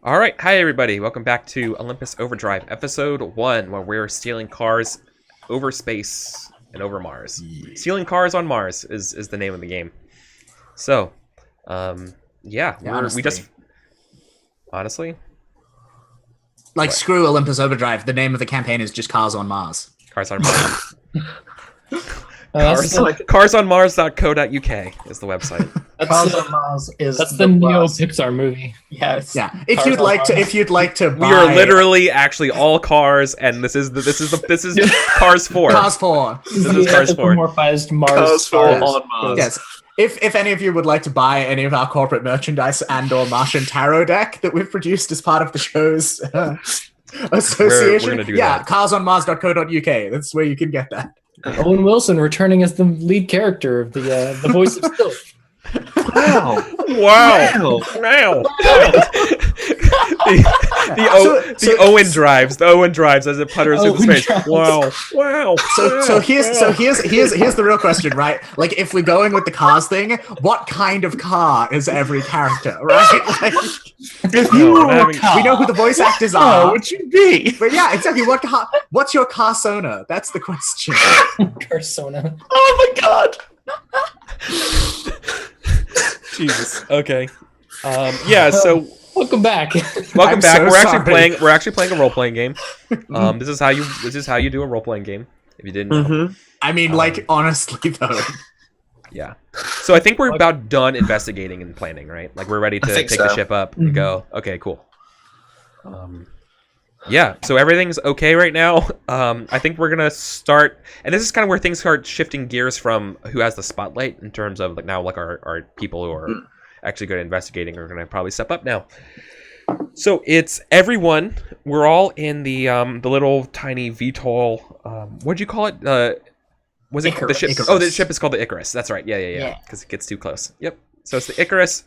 All right, hi everybody. Welcome back to Olympus Overdrive, episode 1, where we're stealing cars over space and over Mars. Yeah. Stealing cars on Mars is the name of the game. So, we just honestly, like, what? Screw Olympus Overdrive. The name of the campaign is just Cars on Mars. Cars on Mars. Carsonmars.co.uk is the website. Cars on Mars is that's the Neo Pixar movie. Yes. Yeah. If you'd like to buy... We are literally actually all cars, and this is Cars 4. Cars 4. This is Cars 4. Mars Cars 4 on Mars. Yes. If any of you would like to buy any of our corporate merchandise and/or Martian Tarot deck that we've produced as part of the show's association, we're gonna do that. carsonmars.co.uk. That's where you can get that. Owen Wilson returning as the lead character of the voice of Sylph. Wow! The Owen drives as it putters through the space. Wow! So here's the real question, right? Like, if we're going with the cars thing, what kind of car is every character, right? Like, if you were a car, we know who the voice actors are. Would you be? But yeah, exactly. What's your carsona? That's the question. Carsona. Oh my god! Jesus. Okay. So welcome back. Welcome back. So We're actually playing a role playing game. This is how you do a role playing game. If you didn't know. I mean, honestly though. Yeah. So I think we're about done investigating and planning, right? Like, we're ready to take the ship up and go. Okay, cool. Yeah, so everything's okay right now. I think we're gonna start, and this is kind of where things start shifting gears from who has the spotlight in terms of our people who are actually good at investigating are gonna probably step up now. So it's everyone. We're all in the little tiny VTOL. What'd you call it? Was it the ship? Icarus. Oh, the ship is called the Icarus. That's right. Yeah. Because it gets too close. Yep. So it's the Icarus.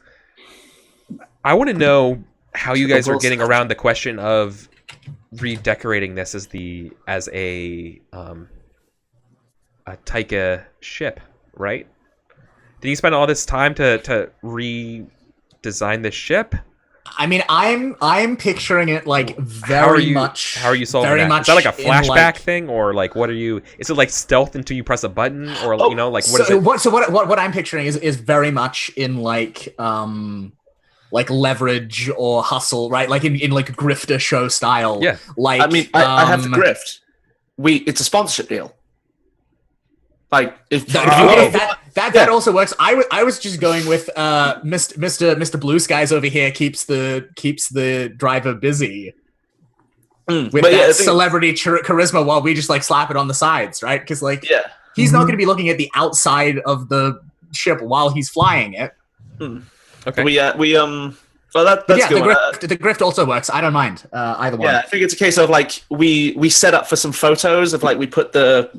I want to know how you guys are getting around the question of redecorating this as a Taika ship, right? Did you spend all this time to redesign this ship? I mean, I'm picturing it like very much. How are you solving that? Is that like a flashback thing, or like what are you? Is it like stealth until you press a button, or what is it? What I'm picturing is very much in like leverage or hustle, right? Like in like a grifter show style. Yeah. Like, I mean, I have the grift. It's a sponsorship deal. Like, that also works. I was just going with Mr. Blue Skies over here keeps the driver busy with celebrity charisma while we just like slap it on the sides, right? Because he's not going to be looking at the outside of the ship while he's flying it. Okay. Well, that's good. The grift also works. I don't mind either one. Yeah, I think it's a case of like we set up for some photos of like we put the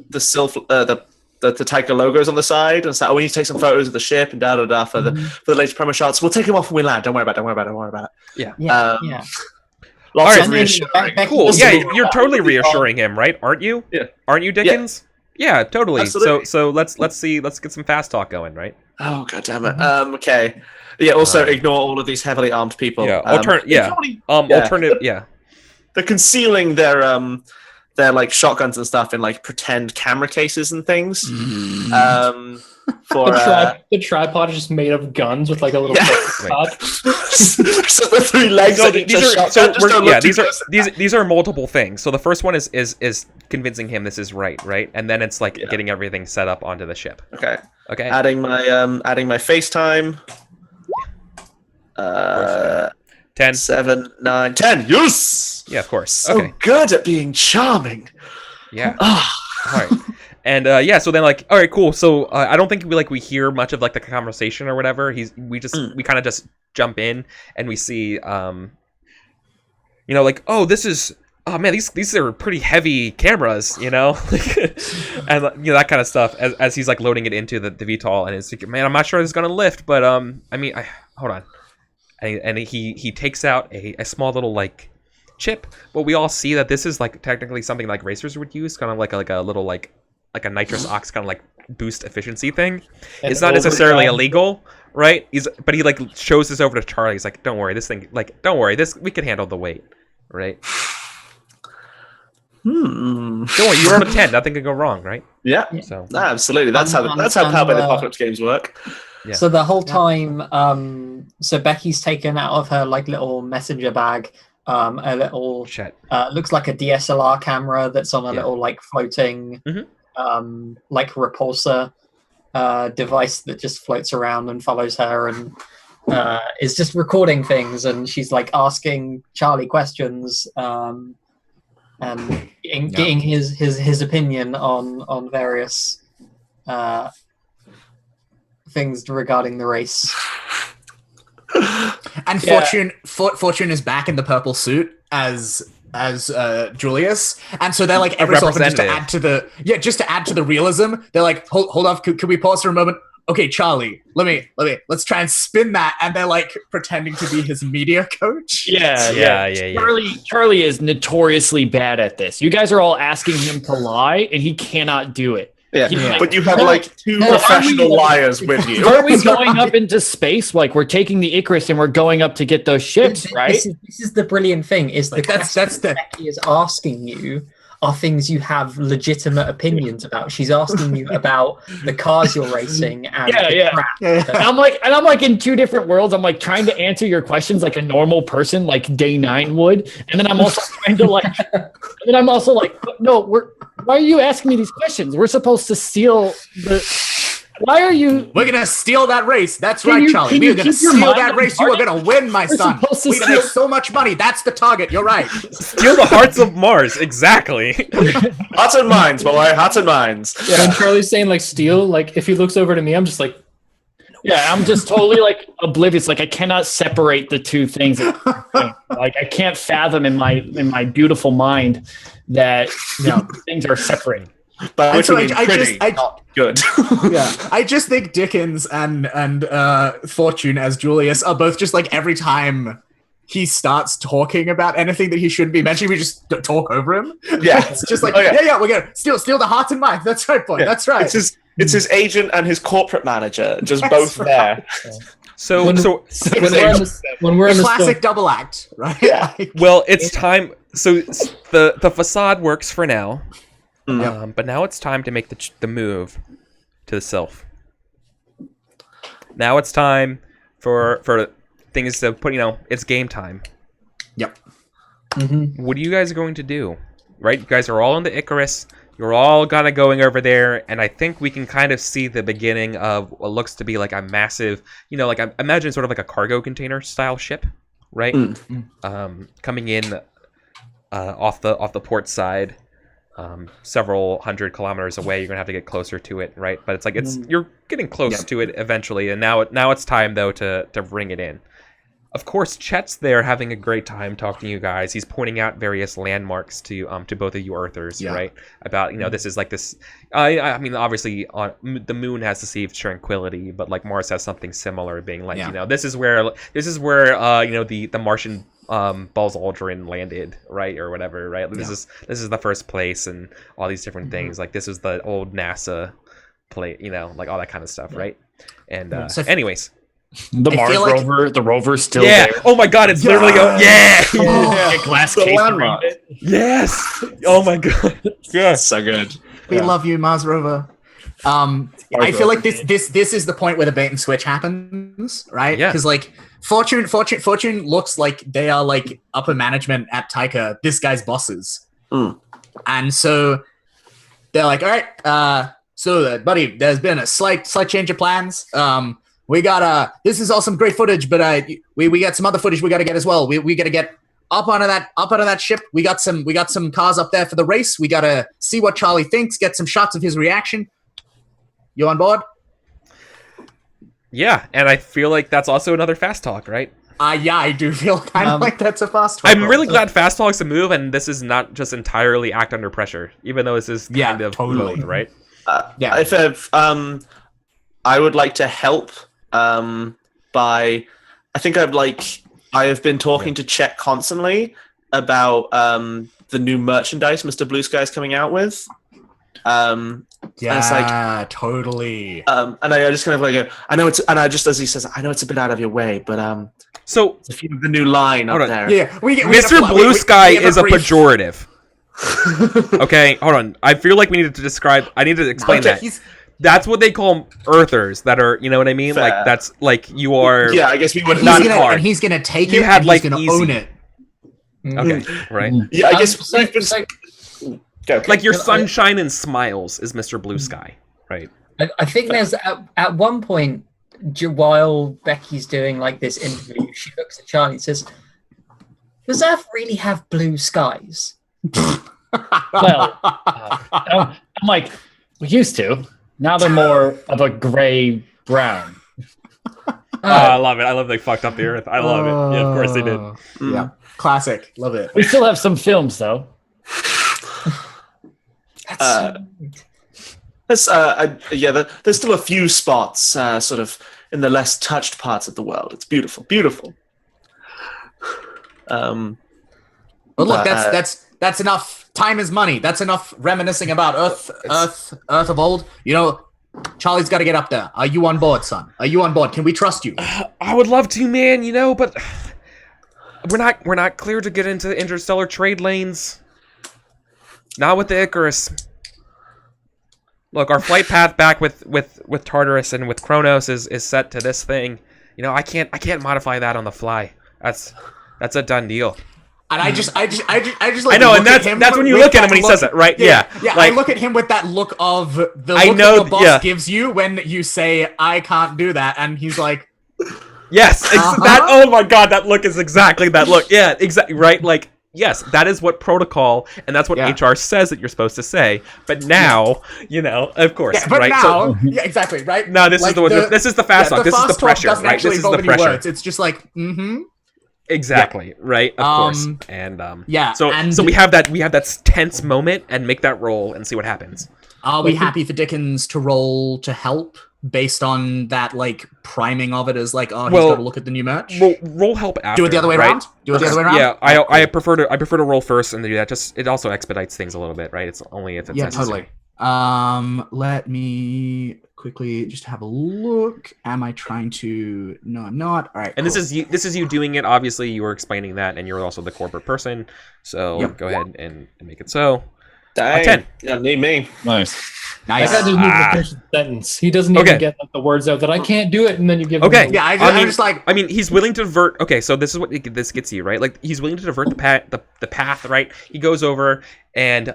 Taika logos on the side and say, we need to take some photos of the ship and for the latest promo shots. We'll take them off when we land. Don't worry about it. Yeah. Yeah. Lots of reassuring. Cool. Yeah, you're totally reassuring him, right? Aren't you? Yeah. Aren't you, Dickens? Yeah, totally. Absolutely. So let's get some fast talk going, right? Oh, god damn it. Okay. Yeah, also ignore all of these heavily armed people. Yeah. Alternative. Yeah. They're concealing their like shotguns and stuff in like pretend camera cases and things. For the tripod is just made of guns with like a little top. So the three legs. These are multiple things. So the first one is convincing him this is right, and then it's like getting everything set up onto the ship. Okay. Adding my FaceTime. 10, 7, 9, 10. Yes. Yeah, of course. So good at being charming. Yeah. All right. And so then all right, cool. So I don't think we hear much of like the conversation or whatever. We kind of just jump in and we see this is. Oh man, these are pretty heavy cameras, and that kind of stuff. As he's like loading it into the VTOL, and it's like, man, I'm not sure this is gonna lift, but hold on, and he takes out a small little like chip, but we all see that this is like technically something like racers would use, kind of like a little like a nitrous ox kind of like boost efficiency thing. It's not necessarily illegal, right? But he like shows this over to Charlie. He's like, don't worry, we can handle the weight, right? Don't worry, you're on a 10. Nothing can go wrong, right? Yeah. So absolutely. That's how Powered by the Apocalypse games work. Yeah. So the whole time, so Becky's taken out of her like little messenger bag, a little looks like a DSLR camera that's on a little like floating, like repulsor device that just floats around and follows her and is just recording things. And she's like asking Charlie questions. And getting his opinion on various things regarding the race. And Fortune is back in the purple suit as Julius, and so they're like every so often just to add to the realism. They're like, hold off, could we pause for a moment? Okay, Charlie, let's try and spin that. And they're like pretending to be his media coach. Yeah. Charlie is notoriously bad at this. You guys are all asking him to lie, and he cannot do it. Yeah, but you have like two professional liars with you. Are we going up into space? Like we're taking the Icarus and we're going up to get those ships, right? This is the brilliant thing. Is like that's Becky is asking you are things you have legitimate opinions about. She's asking you about the cars you're racing and crap. And I'm like in two different worlds. I'm like trying to answer your questions like a normal person, like Day 9 would, and then I'm also trying to like, and then I'm also like, no, why are you asking me these questions? We're supposed to steal the. Why are you? We're gonna steal that race. That's right, Charlie. We're gonna steal that race. You are gonna win, my son. We're gonna make so much money. That's the target. You're right. Steal the hearts of Mars. Exactly. Hearts and minds, boy. Hearts and minds. Yeah. When Charlie's saying like steal, like if he looks over to me, I'm just like, yeah, I'm just totally like oblivious. Like I cannot separate the two things. Like I can't fathom in my beautiful mind that things are separate. But which not good. Yeah, I just think Dickens and Fortune as Julius are both just like every time he starts talking about anything that he shouldn't be mentioning, we just talk over him. Yeah, it's just like we're gonna steal the hearts and minds. That's right, boy. Yeah. That's right. It's his agent and his corporate manager, just both there. So when we're in the classic double act, right? Yeah. Well, it's time. So the facade works for now. But now it's time to make the move to the Sylph. Now it's time for things to put. It's game time. Yep. What are you guys going to do? Right, you guys are all on the Icarus. You're all going over there, and I think we can kind of see the beginning of what looks to be like a massive, like I imagine sort of like a cargo container style ship, right? Coming in off the port side. Several hundred kilometers away, you're gonna have to get closer to it, right? But it's like you're getting close to it eventually, and now it's time though to bring it in. Of course, Chet's there having a great time talking to you guys. He's pointing out various landmarks to both of you Earthers, right? About this is like this. I mean, obviously, the moon has the Sea of Tranquility, but like Mars has something similar, being like this is where the Martian Buzz Aldrin landed, right, or whatever, right? This is the first place, and all these different things. Like this is the old NASA play, like all that kind of stuff, right? And anyways. The Mars rover, the rover's still there. Oh my god, it's literally a glass case. Yes. Oh my god. Yes, so good. We love you, Mars rover. I feel like this is the point where the bait and switch happens, right? Yeah. Because like Fortune looks like they are like upper management at Taika, this guy's bosses, and so they're like, all right, so buddy, there's been a slight change of plans. We got this is all some great footage, but we got some other footage we got to get as well. We got to get up onto that ship. We got some cars up there for the race. We got to see what Charlie thinks, get some shots of his reaction. You on board? Yeah, and I feel like that's also another fast talk, right? Yeah, I do feel kind of like that's a fast talk. I'm really glad fast talk's a move, and this is not just entirely act under pressure, even though this is kind of totally both, right? If I would like to help. I have been talking to Chet constantly about the new merchandise Mr. Blue Sky is coming out with. Yeah, and it's like, totally. And I just kind of like go, I know it's, and I just, as he says, I know it's a bit out of your way, but So it's a few of the new line up there. Yeah, Mr. Blue Sky is a pejorative. Okay, hold on. I feel like we need to describe. I need to explain that. That's what they call Earthers. That are, you know what I mean? Fair. Like that's like you are. Yeah, I guess we would not gonna, hard. And he's gonna take You it. have, and like, he's gonna easy. own it. Okay, right. Yeah, I guess we've been go. Like your sunshine and smiles is Mr. Blue Sky, right? I think there's at one point while Becky's doing like this interview, she looks at Charlie and says, "Does Earth really have blue skies?" Well, I'm like, we used to. Now they're more of a gray brown. I love it. I love they fucked up the Earth. I love it. Yeah, of course they did. Yeah, classic. Love it. We still have some films though. That's there's still a few spots, sort of in the less touched parts of the world. It's beautiful, beautiful. But look, that's enough. Time is money. That's enough reminiscing about Earth of old. You know, Charlie's got to get up there. Are you on board, son? Are you on board? Can we trust you? I would love to, man. You know, but we're not clear to get into the interstellar trade lanes. Not with the Icarus. Look, our flight path back with Tartarus and with Kronos is set to this thing. You know, I can't modify that on the fly. That's a done deal. And I just like. I know, and that's when you look at him when he says it, right? Yeah. Like, I look at him with that look of the boss gives you when you say I can't do that, and he's like, yes, that. Oh my god, that look is exactly that look. Yeah, exactly right. Like, yes, that is what protocol, and that's what HR says that you're supposed to say. But now, you know, of course, but right? now, exactly, right? No, this is this is the fast talk. This is the pressure, right? This is the pressure. Words. It's just like, Exactly, right? Of course. And so we have that tense moment and make that roll and see what happens. Are we happy for Dickens to roll to help based on that like priming of it as like, he's got to look at the new merch? Roll help after. Do it the other way around. Do it the other way around. Yeah, I prefer to roll first and do that. Just it also expedites things a little bit, right? It's only if it's necessary. Totally. Let me quickly just have a look. Am I trying to? No, I'm not. All right. And cool. This is you doing it. Obviously, you were explaining that, and you're also the corporate person. So go ahead and make it so. Dang. 10. Yeah, need me. Nice. That guy doesn't even finish the sentence. He doesn't even get like, the words out that I can't do it, and then you give him I'm just like. I mean, he's willing to divert. Okay, so this is what this gets you, right? Like he's willing to divert the path, right? He goes over and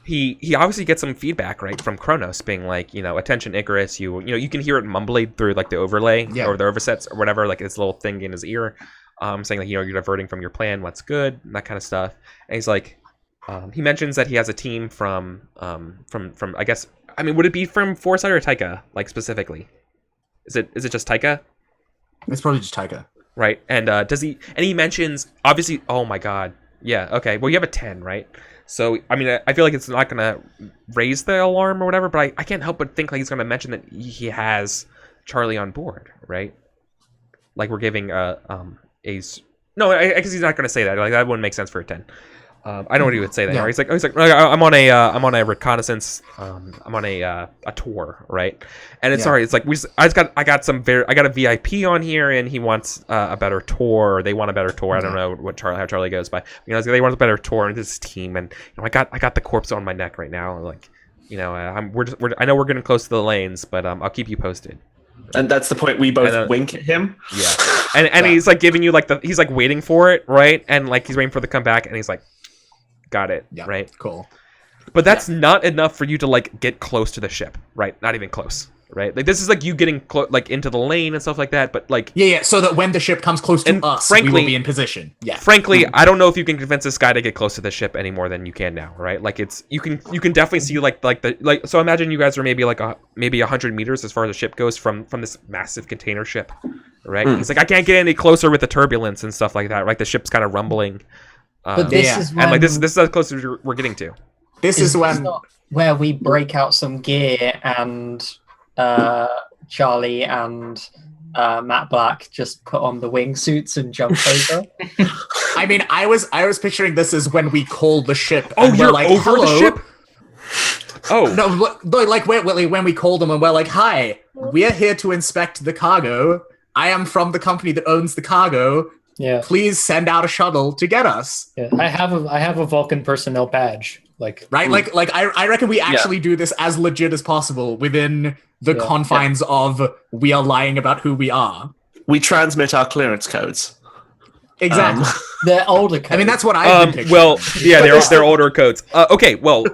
He obviously gets some feedback, right, from Kronos being like, you know, attention Icarus, you know, you can hear it mumbling through like the overlay or the oversets or whatever, like this little thing in his ear, saying like, you know, you're diverting from your plan, what's good, and that kind of stuff. And he's like, he mentions that he has a team from I guess, I mean, would it be from Foresight or Taika, like specifically? Is it just Taika? It's probably just Taika. Right. And he mentions obviously, oh my god. Yeah, okay. Well, you have a 10, right? So, I mean, I feel like it's not going to raise the alarm or whatever, but I can't help but think like he's going to mention that he has Charlie on board, right? Like we're giving no, I guess he's not going to say that. Like that wouldn't make sense for a 10. I don't know what he would say that. Yeah. He's like, I'm on a reconnaissance. I'm on a tour, right? And it's sorry. It's like I got a VIP on here, and he wants a better tour. Or they want a better tour. I don't know how Charlie goes by. You know, they want a better tour in this team, and you know, I got the corpse on my neck right now. Like, you know, I know we're getting close to the lanes, but I'll keep you posted. And that's the point we both wink at him. Yeah, and he's like giving you like he's like waiting for it, right? And like he's waiting for the comeback, and he's like. Got it. Yeah. Right. Cool. But that's not enough for you to like get close to the ship, right? Not even close, right? Like this is like you getting like into the lane and stuff like that. But like so that when the ship comes close to us, frankly, we will be in position. Yeah. Frankly, I don't know if you can convince this guy to get close to the ship any more than you can now, right? Like it's you can definitely see like so imagine you guys are maybe like 100 meters as far as the ship goes from this massive container ship, right? He's like I can't get any closer with the turbulence and stuff like that. Like the ship's kind of rumbling. But this is when, and like this is as close as we're getting to. This is when where we break out some gear and Charlie and Matt Black just put on the wingsuits and jump over. I mean, I was picturing this as when we call the ship. Oh, you're like, over the ship. Oh no, like when we call them and we're like, "Hi, we're here to inspect the cargo. I am from the company that owns the cargo. Yeah. Please send out a shuttle to get us." Yeah. I have a Vulcan personnel badge. Like right, I reckon we actually do this as legit as possible within the confines of we are lying about who we are. We transmit our clearance codes. Exactly. They're older codes. I mean, that's what I've been picturing. Well, yeah, they're older codes. Okay, well,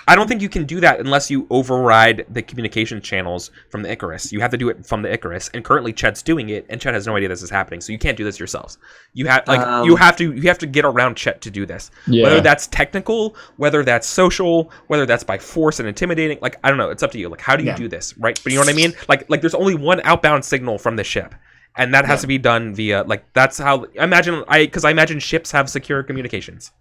I don't think you can do that unless you override the communication channels from the Icarus. You have to do it from the Icarus, and currently Chet's doing it, and Chet has no idea this is happening, so you can't do this yourselves. You have you have to get around Chet to do this. Yeah. Whether that's technical, whether that's social, whether that's by force and intimidating, like I don't know, it's up to you. Like, how do you do this, right? But you know what I mean? Like there's only one outbound signal from the ship. And that has to be done via, like, that's how, I imagine ships have secure communications.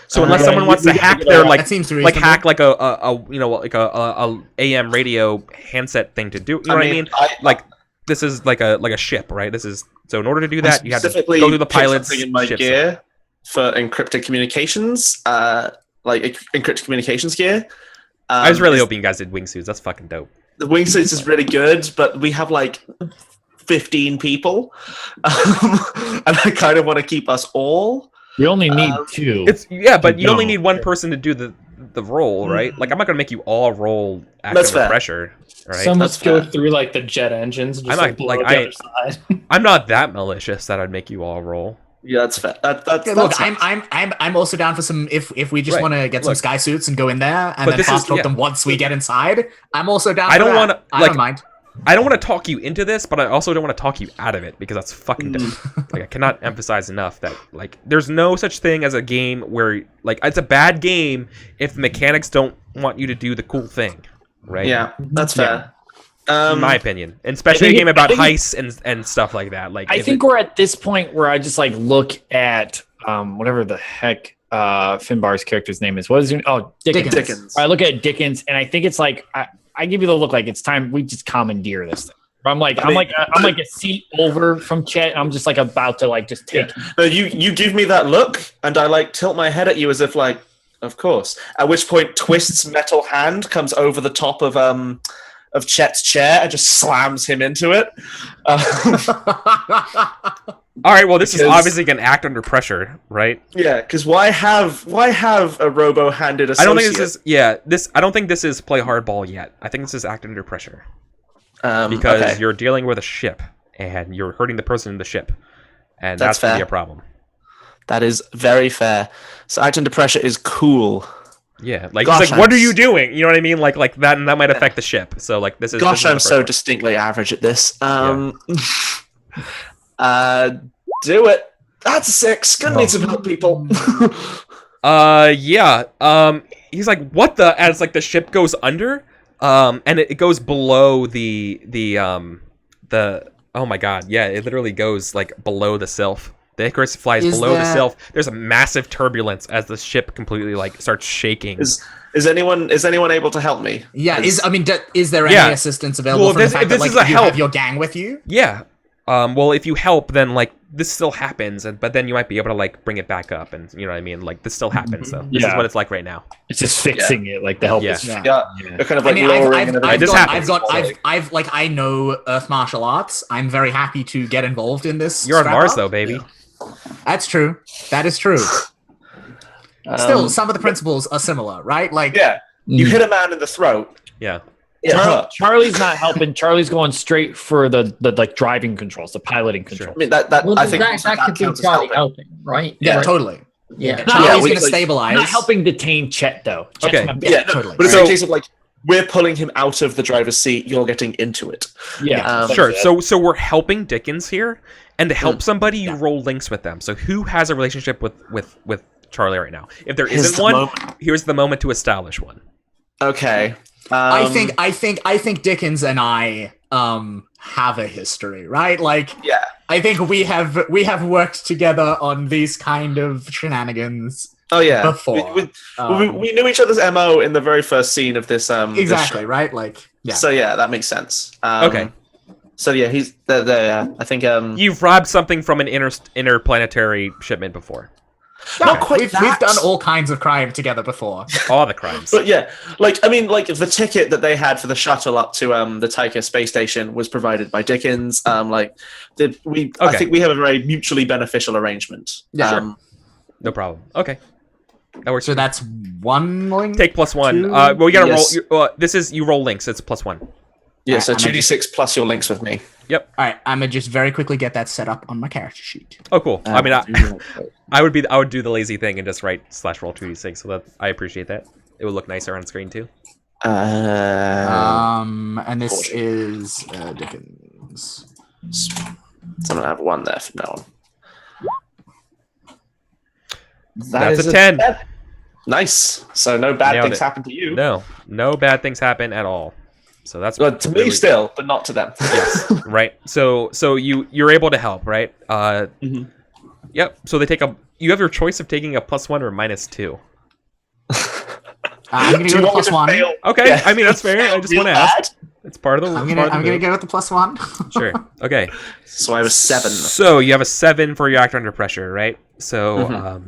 So unless someone wants to hack their, hack like a AM radio handset thing to do, you know what I mean? Like, this is like a ship, right? So in order to do that, you have to go through the pilot's in my gear for encrypted communications, encrypted communications gear. I was really hoping you guys did wingsuits. That's fucking dope. The wingsuits is really good, but we have, 15 people, and I kind of want to keep us all. You only need 2. But you only need one person to do the roll, right? Like, I'm not gonna make you all roll active pressure, right? Some must go through the jet engines. Just I'm not that malicious that I'd make you all roll. Yeah, that's fair. Look, I'm also down for some if we just want to get some sky suits and go in there and then fast talk them once we get inside. I'm also down. I don't mind. I don't want to talk you into this, but I also don't want to talk you out of it because that's fucking dumb. I cannot emphasize enough that there's no such thing as a game where it's a bad game if the mechanics don't want you to do the cool thing, right? Yeah, that's fair. In my opinion, and especially a game about heists and stuff like that. I think we're at this point where I just look at whatever the heck Finbar's character's name is. What is it? Oh, Dickens. I look at Dickens, and I think it's I give you the look it's time we just commandeer this thing. I'm like a seat over from Chet. And I'm just about to just take. Yeah. No, you give me that look, and I tilt my head at you as if of course. At which point, Twist's metal hand comes over the top of Chet's chair and just slams him into it. All right. Well, this is obviously an act under pressure, right? Yeah. Because why have a robo-handed associate? I don't think this is play hardball yet. I think this is act under pressure. Because you're dealing with a ship and you're hurting the person in the ship, and that's going to be a problem. That is very fair. So act under pressure is cool. Yeah, what are you doing? You know what I mean? Like that, and that might affect the ship. So this is. Gosh, I'm so distinctly average at this. Do it. That's a 6. Gonna need some help, people. He's like, what the? As the ship goes under, and it goes below the oh my god, yeah, it literally goes below the Sylph. The Icarus flies below the Sylph. There's a massive turbulence as the ship completely starts shaking. Is anyone able to help me? Yeah. Is there any assistance available from the fact that you have your gang with you? Yeah. Well, if you help, then this still happens, but then you might be able to bring it back up, and you know what I mean. This still happens. So this is what it's like right now. It's just fixing it. The help is. They're kind of lowering. I know Earth martial arts. I'm very happy to get involved in this. You're on Mars, though, baby. Yeah. That's true. That is true. Still, some of the principles are similar, right? You hit a man in the throat. Yeah. Charlie's not helping. Charlie's going straight for the driving controls, the piloting controls. I mean that I think that could be Charlie helping, right? Yeah, right. Totally. Yeah. Charlie's going to stabilize. Not helping detain Chet though. Okay. Totally. But it's a case of we're pulling him out of the driver's seat. You're getting into it. Yeah. Sure. So we're helping Dickens here, and to help somebody, you roll links with them. So who has a relationship with Charlie right now? If there isn't one, here's the moment to establish one. Okay. I think Dickens and I have a history, right? I think we have worked together on these kind of shenanigans. Oh yeah, before we knew each other's MO in the very first scene of this. Exactly, this right? So yeah, that makes sense. Okay. So yeah, he's there. I think you've robbed something from an interplanetary shipment before. Not quite We've that. done all kinds of crime together before. All the crimes. But yeah, like, I mean, like, the ticket that they had for the shuttle up to the Taika space station was provided by Dickens. I think we have a very mutually beneficial arrangement. Yeah, sure. No problem. Okay. That works. So that's 1 link? Take +1. Two? Well, you gotta Yes. roll. This is, you roll links. It's +1. Yeah, so I'm 2d6 plus your links with me. Yep. All right, I'm gonna just very quickly get that set up on my character sheet. Oh, cool. I mean, I would do the lazy thing and just write /roll 2d6. So that I appreciate that. It would look nicer on screen too. And this is Dickens. So I'm gonna have 1 there from now on. That's a 10. Nice. So no bad Nailed things it. happen to you. No bad things happen at all. So that's Well, to me still, but not to them. Yes, right. So you're able to help, right? Yep. So they take you have your choice of taking a +1 or -2. I'm gonna go with +1. Fail? Okay. Yeah. I mean, that's fair. I just want to ask. It's part of the. I'm gonna go with the +1. Sure. Okay. So I have a 7. So you have a 7 for your act under pressure, right? So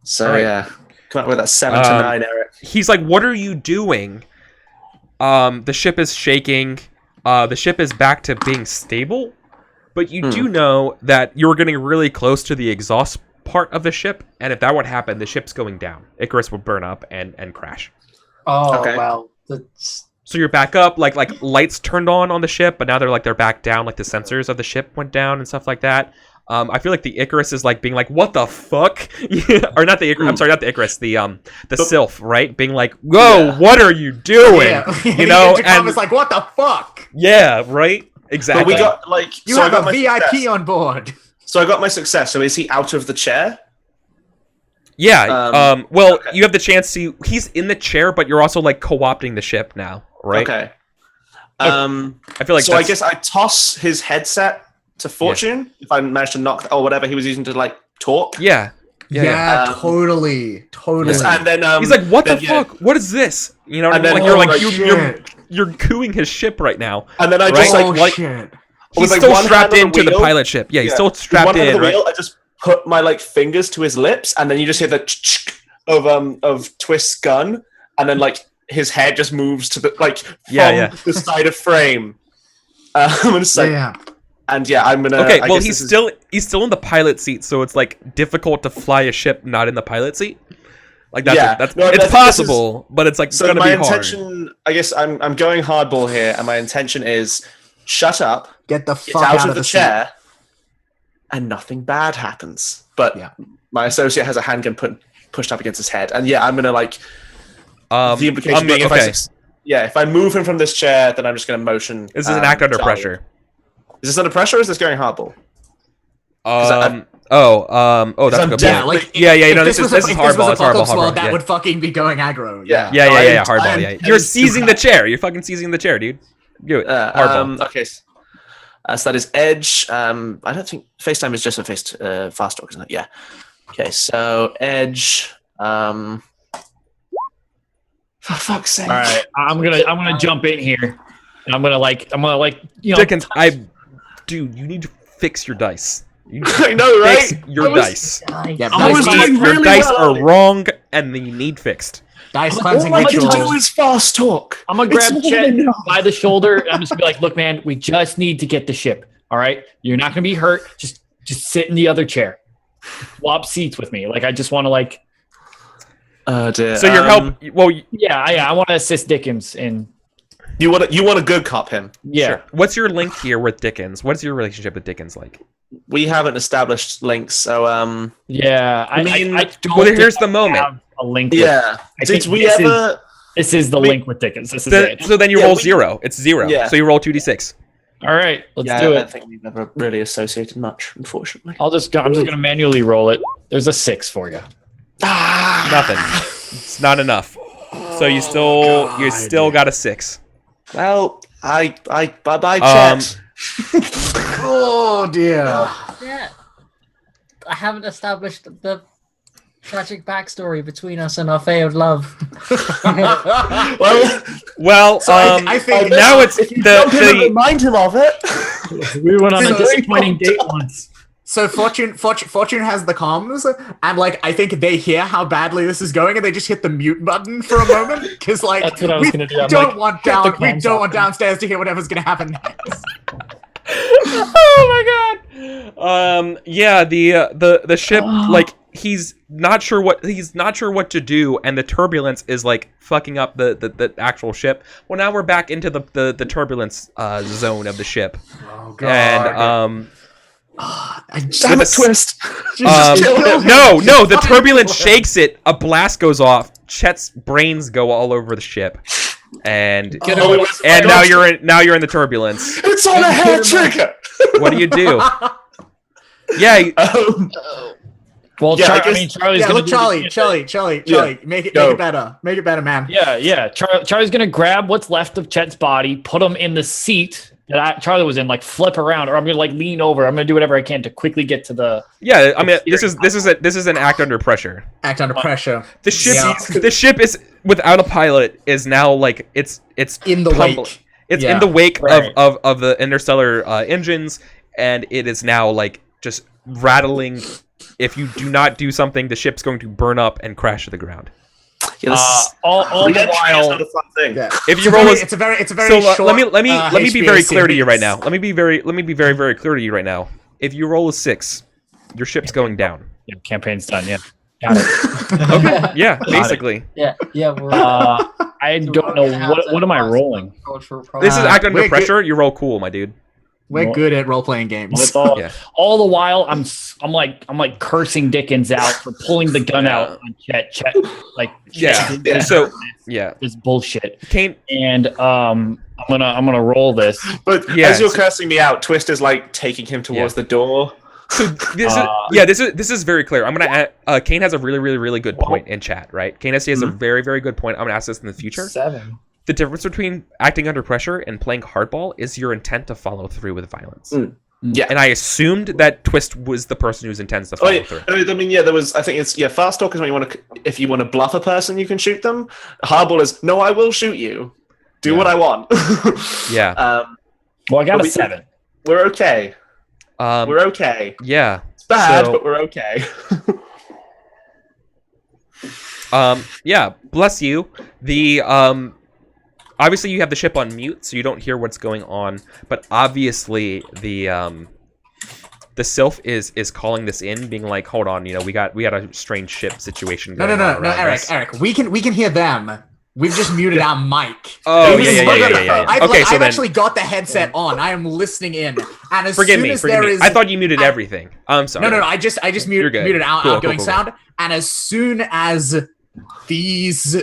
So right. yeah, come up with that 7 to 9, Eric. he's like, "What are you doing?" The ship is shaking. The ship is back to being stable, but you do know that you're getting really close to the exhaust part of the ship, and if that would happen, the ship's going down. Icarus would burn up and crash. Oh, Okay. well. That's... So you're back up, like lights turned on the ship, but now they're back down, like the sensors of the ship went down and stuff like that. I feel like the Icarus is like being like, "What the fuck?" Or not the Icarus. I'm sorry, not the Icarus. The Sylph, right? Being like, "Whoa, what are you doing?" Yeah. You know, and and it's like, what the fuck? yeah, right, exactly. But we got You so I have got a my VIP success. on board. So I got my success. So is he out of the chair? Yeah. Well, you have the chance to. He's in the chair, but you're also like co-opting the ship now, right? Okay. I feel like so. I guess I toss his headset to Fortune if I manage to knock or whatever he was using to like talk. Yeah. Yeah, totally. Yes, and then He's like, "What the fuck? What is this?" You know, And then- like you're like shit. you're cooing his ship right now. And then I Right? just Oh, like shit. He's with, like, still one strapped hand on into the wheel. pilot ship. Yeah, he's still With strapped one hand in. on the Right? wheel, I just put my like fingers to his lips, and then you just hear the of Twist's gun, and then like his head just moves to the like from the side of frame. And it's like, and yeah, I'm gonna. Okay, I well, guess he's still in the pilot seat, so it's like difficult to fly a ship not in the pilot seat. Like that's it's possible, but it's like so gonna my be intention. hard. I guess I'm going hardball here, and my intention is shut up, Get the get fuck out of the seat. chair, and nothing bad happens. But my associate has a handgun pushed up against his head, and yeah, I'm gonna like. The implication being if I move him from this chair, then I'm just gonna motion. This is an act under pressure. Is this under pressure or is this going hardball? That's a good point. Yeah, This is hardball. It's hardball. That would fucking be going aggro. Yeah. Hardball. Yeah, you're seizing the chair. You're fucking seizing the chair, dude. Do it. Hardball. Okay. So that is edge. I don't think FaceTime is just a fast talk, isn't it? Yeah. Okay. So edge. For fuck's sake! All right, I'm gonna jump in here, and I'm gonna Dickens, dude, you need to fix your dice. You need to I know, right? fix your dice. Your dice are wrong, and you need fixed. Dice cleansing All I can rituals. do is fast talk. I'm gonna grab Chet by the shoulder. And I'm just gonna be like, "Look, man, we just need to get the ship. All right, you're not gonna be hurt. Just sit in the other chair. Swap seats with me. Like, I just want to like." Dear. So your help. Well, I want to assist Dickens in. You want to good cop him? Yeah. Sure. What's your link here with Dickens? What's your relationship with Dickens like? We haven't established links, so Yeah, I mean, don't. Well, here's the think I moment. have a link. yeah. Did we ever? This is the link with Dickens. This is it. So then you roll 0. It's 0. Yeah. So you roll 2d6. All right, let's do I it. don't think we've ever really associated much, unfortunately. I'm just gonna manually roll it. There's a 6 for you. Nothing. It's not enough. So you still got a 6. Well, bye Chet. Oh dear. Yeah. I haven't established the tragic backstory between us and our failed love. Well, I think now it's If you don't remind him of it. We went on a disappointing date once. So Fortune has the comms, and like I think they hear how badly this is going, and they just hit the mute button for a moment because like That's what I was gonna do. we don't want downstairs to hear whatever's gonna happen next. Oh my god. Yeah, the ship, like he's not sure what to do, and the turbulence is like fucking up the actual ship. Well, now we're back into the turbulence zone of the ship. Oh god. And Damn it, Twist. No, the turbulence shakes it. A blast goes off. Chet's brains go all over the ship, and now you're in the turbulence. It's on a hair trigger. What do you do? Yeah. Well, yeah, Charlie's gonna Charlie, make it better, man. Yeah. Charlie's gonna grab what's left of Chet's body, put him in the seat that Charlie was in, like flip around, or I'm gonna like lean over. I'm gonna do whatever I can to quickly get to the. Yeah, I mean, this is an act under pressure. Act under pressure. The ship is without a pilot is now like it's in the wake. It's in the wake of the interstellar engines, and it is now like just rattling. If you do not do something, the ship's going to burn up and crash to the ground. Yeah, all the while, not a fun thing. Yeah. If you roll, it's a very short. let me be very clear to you series. right now. Let me be very clear to you right now. If you roll a 6, your ship's going down. Yeah, campaign's done. Yeah, got it. Okay. Yeah, basically. Yeah. We're, I don't know what am I rolling. This is act under pressure. You roll cool, my dude. We're good at role playing games. All the while, I'm like cursing Dickens out for pulling the gun out on Chet. Like So this bullshit. Kane, and I'm gonna roll this. But as you're cursing me out, Twist is like taking him towards the door. So this is very clear. I'm gonna Kane has a really good point in chat, right? Kane has a very good point. I'm gonna ask this in the future. 7. The difference between acting under pressure and playing hardball is your intent to follow through with violence. Yeah, and I assumed that Twist was the person who's intends to follow through. I mean, there was. I think it's fast talk is when if you want to bluff a person, you can shoot them. Hardball is no, I will shoot you. Do what I want. Yeah. Well, I got a 7. We're okay. We're okay. Yeah. It's bad, but we're okay. Yeah. Bless you. The obviously you have the ship on mute, so you don't hear what's going on. But obviously the Sylph is calling this in, being like, "Hold on, we got a strange ship situation going on." No, Eric, we can hear them. We've just muted our mic. Oh yeah. I've actually got the headset on. I am listening in, and as forgive soon me. as there is, I thought you muted everything. I'm sorry. No. I just muted out outgoing sound, and as soon as these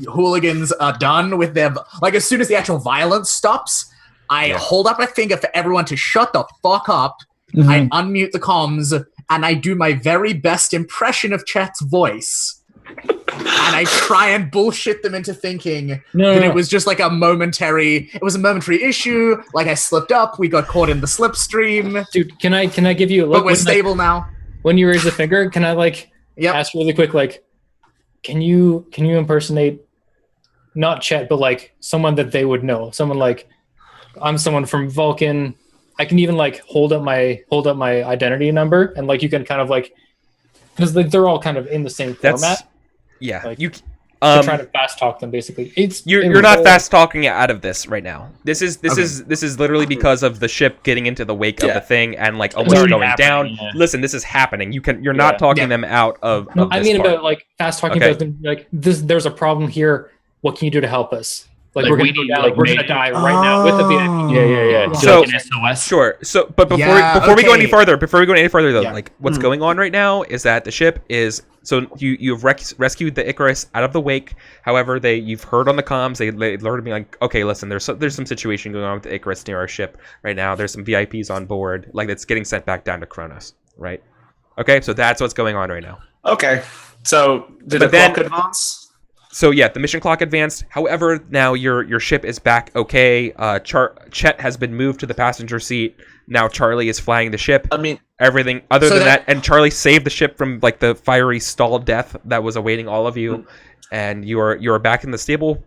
hooligans are done with their as soon as the actual violence stops, I hold up a finger for everyone to shut the fuck up. I unmute the comms, and I do my very best impression of Chet's voice. And I try and bullshit them into thinking that it was just like a momentary issue. Like I slipped up, we got caught in the slipstream. Dude, can I give you a look? But we're stable now. When you raise a finger, can I ask really quick, can you impersonate not Chet, but someone that they would know? Someone I'm someone from Vulcan. I can even hold up my identity number, and you can kind of because they're all kind of in the same format. Yeah, you try to fast talk them basically. You're not fast talking out of this right now. This is literally because of the ship getting into the wake of the thing and almost going down. Yeah. Listen, this is happening. You're not talking them out of. No, I mean part. about fast talking about them. This. There's a problem here. What can you do to help us? We're gonna go down. We're gonna die right now with the VIP. Yeah. So SOS. Sure. So, but before we go any further, though, what's going on right now is that the ship is. So you've rescued the Icarus out of the wake. However, you've heard on the comms they learned to be okay, listen, there's some situation going on with the Icarus near our ship right now. There's some VIPs on board, it's getting sent back down to Kronos, right? Okay, so that's what's going on right now. Okay, so did the clock advance? So yeah, the mission clock advanced. However, now your ship is back okay. Chet has been moved to the passenger seat. Now Charlie is flying the ship. I mean, everything other than that, and Charlie saved the ship from the fiery stalled death that was awaiting all of you, and you are back in the stable,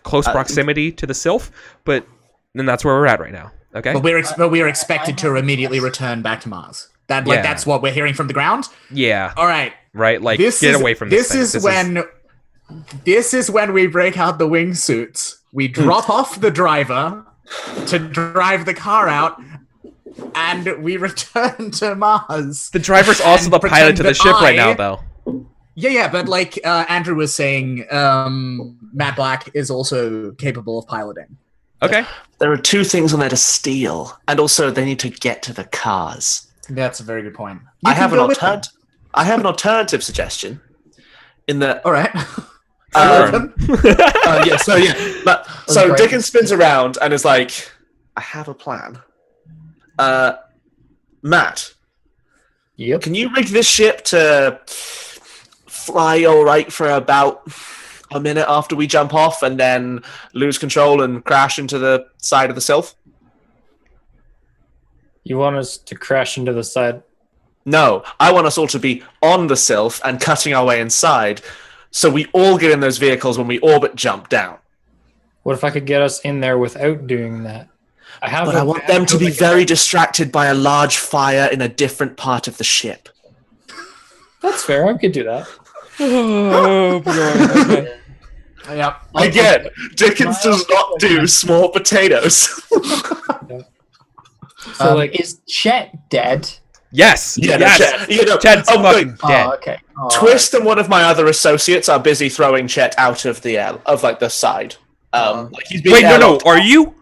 close proximity to the Sylph. But then that's where we're at right now. Okay. But we are expected to immediately return back to Mars. That's what we're hearing from the ground. Yeah. All right. Right. Like get away from this. This is when we break out the wingsuits. We drop off the driver to drive the car out, and we return to Mars. The driver's also the pilot to the ship right now, though. Yeah, but like Andrew was saying, Matt Black is also capable of piloting. Okay. There are 2 things on there to steal, and also they need to get to the cars. That's a very good point. I have an alternative suggestion. In that, all right. So Dickens spins around and is like, "I have a plan." Matt, yep. Can you rig this ship to fly all right for about a minute after we jump off, and then lose control and crash into the side of the Sylph? You want us to crash into the side? No, I want us all to be on the Sylph and cutting our way inside, so we all get in those vehicles when we orbit jump down. What if I could get us in there without doing that? I want them to be very distracted by a large fire in a different part of the ship. That's fair. I could do that. Oh, okay. Yep. Again, Dickens does not do small potatoes. So, is Chet dead? Yes. Yeah, yes. Chet's fucking dead. Oh, okay. Twist and one of my other associates are busy throwing Chet out of the side. He's being no. Are you?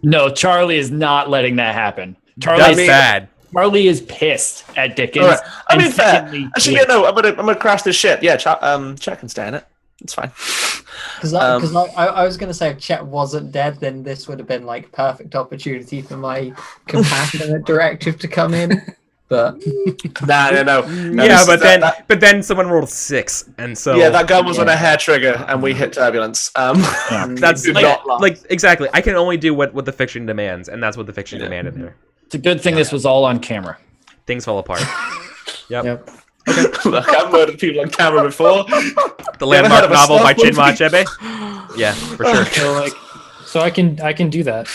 No, Charlie is not letting that happen. That's bad. Charlie is pissed at Dickens. Right. I mean, fair. Secondly, Actually, I'm gonna crash this ship. Yeah, Chet can stay in it. It's fine. Because I was going to say if Chet wasn't dead, then this would have been like perfect opportunity for my compassionate directive to come in. But no. Yeah, but then someone rolled 6, and so that gun was on a hair trigger, and we hit turbulence. That's like exactly. I can only do what the fiction demands, and that's what the fiction demanded there. It's a good thing this was all on camera. Things fall apart. Yep. Okay. Look, I've murdered people on camera before. The landmark novel by Chinua Achebe. Yeah, for sure. So I can do that.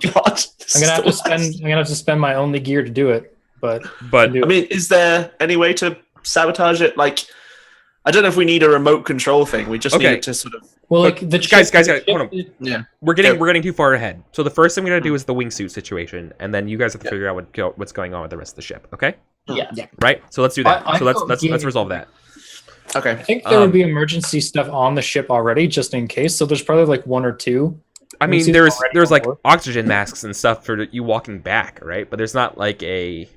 God, I'm gonna have to spend my only gear to do it. But I mean, is there any way to sabotage it? Like, I don't know if we need a remote control thing. We just need to sort of. Well, like the guys, hold on. Yeah, we're getting too far ahead. So the first thing we gotta do is the wingsuit situation, and then you guys have to figure out what's going on with the rest of the ship. Okay. Yeah. Right. So let's do that. Let's resolve that. Okay. I think there would be emergency stuff on the ship already, just in case. So there's probably like 1 or 2. I mean, there's like oxygen masks and stuff for you walking back, right? But there's not like a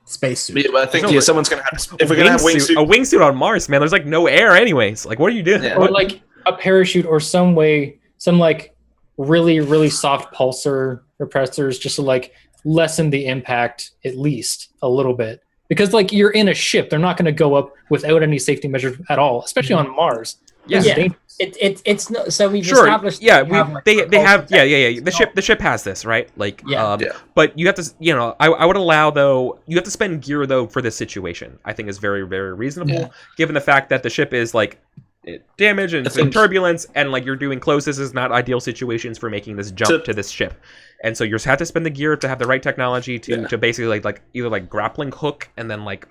spacesuit. Yeah, but I think someone's gonna have. If we're gonna have a wingsuit on Mars, man, there's like no air, anyways. Like, what are you doing? Yeah. Or like a parachute, or some like really really soft pulsar repressors, just to like lessen the impact at least a little bit. Because like you're in a ship, they're not going to go up without any safety measures at all, especially on Mars. It's not. So we've established. Yeah, they have. The ship has this, right? Like, but you have to. I would allow though. You have to spend gear though for this situation. I think is very very reasonable, given the fact that the ship is like damaged and in turbulence, and like you're doing close. This is not ideal situations for making this jump to this ship. And so you just have to spend the gear to have the right technology to basically like either like grappling hook and then like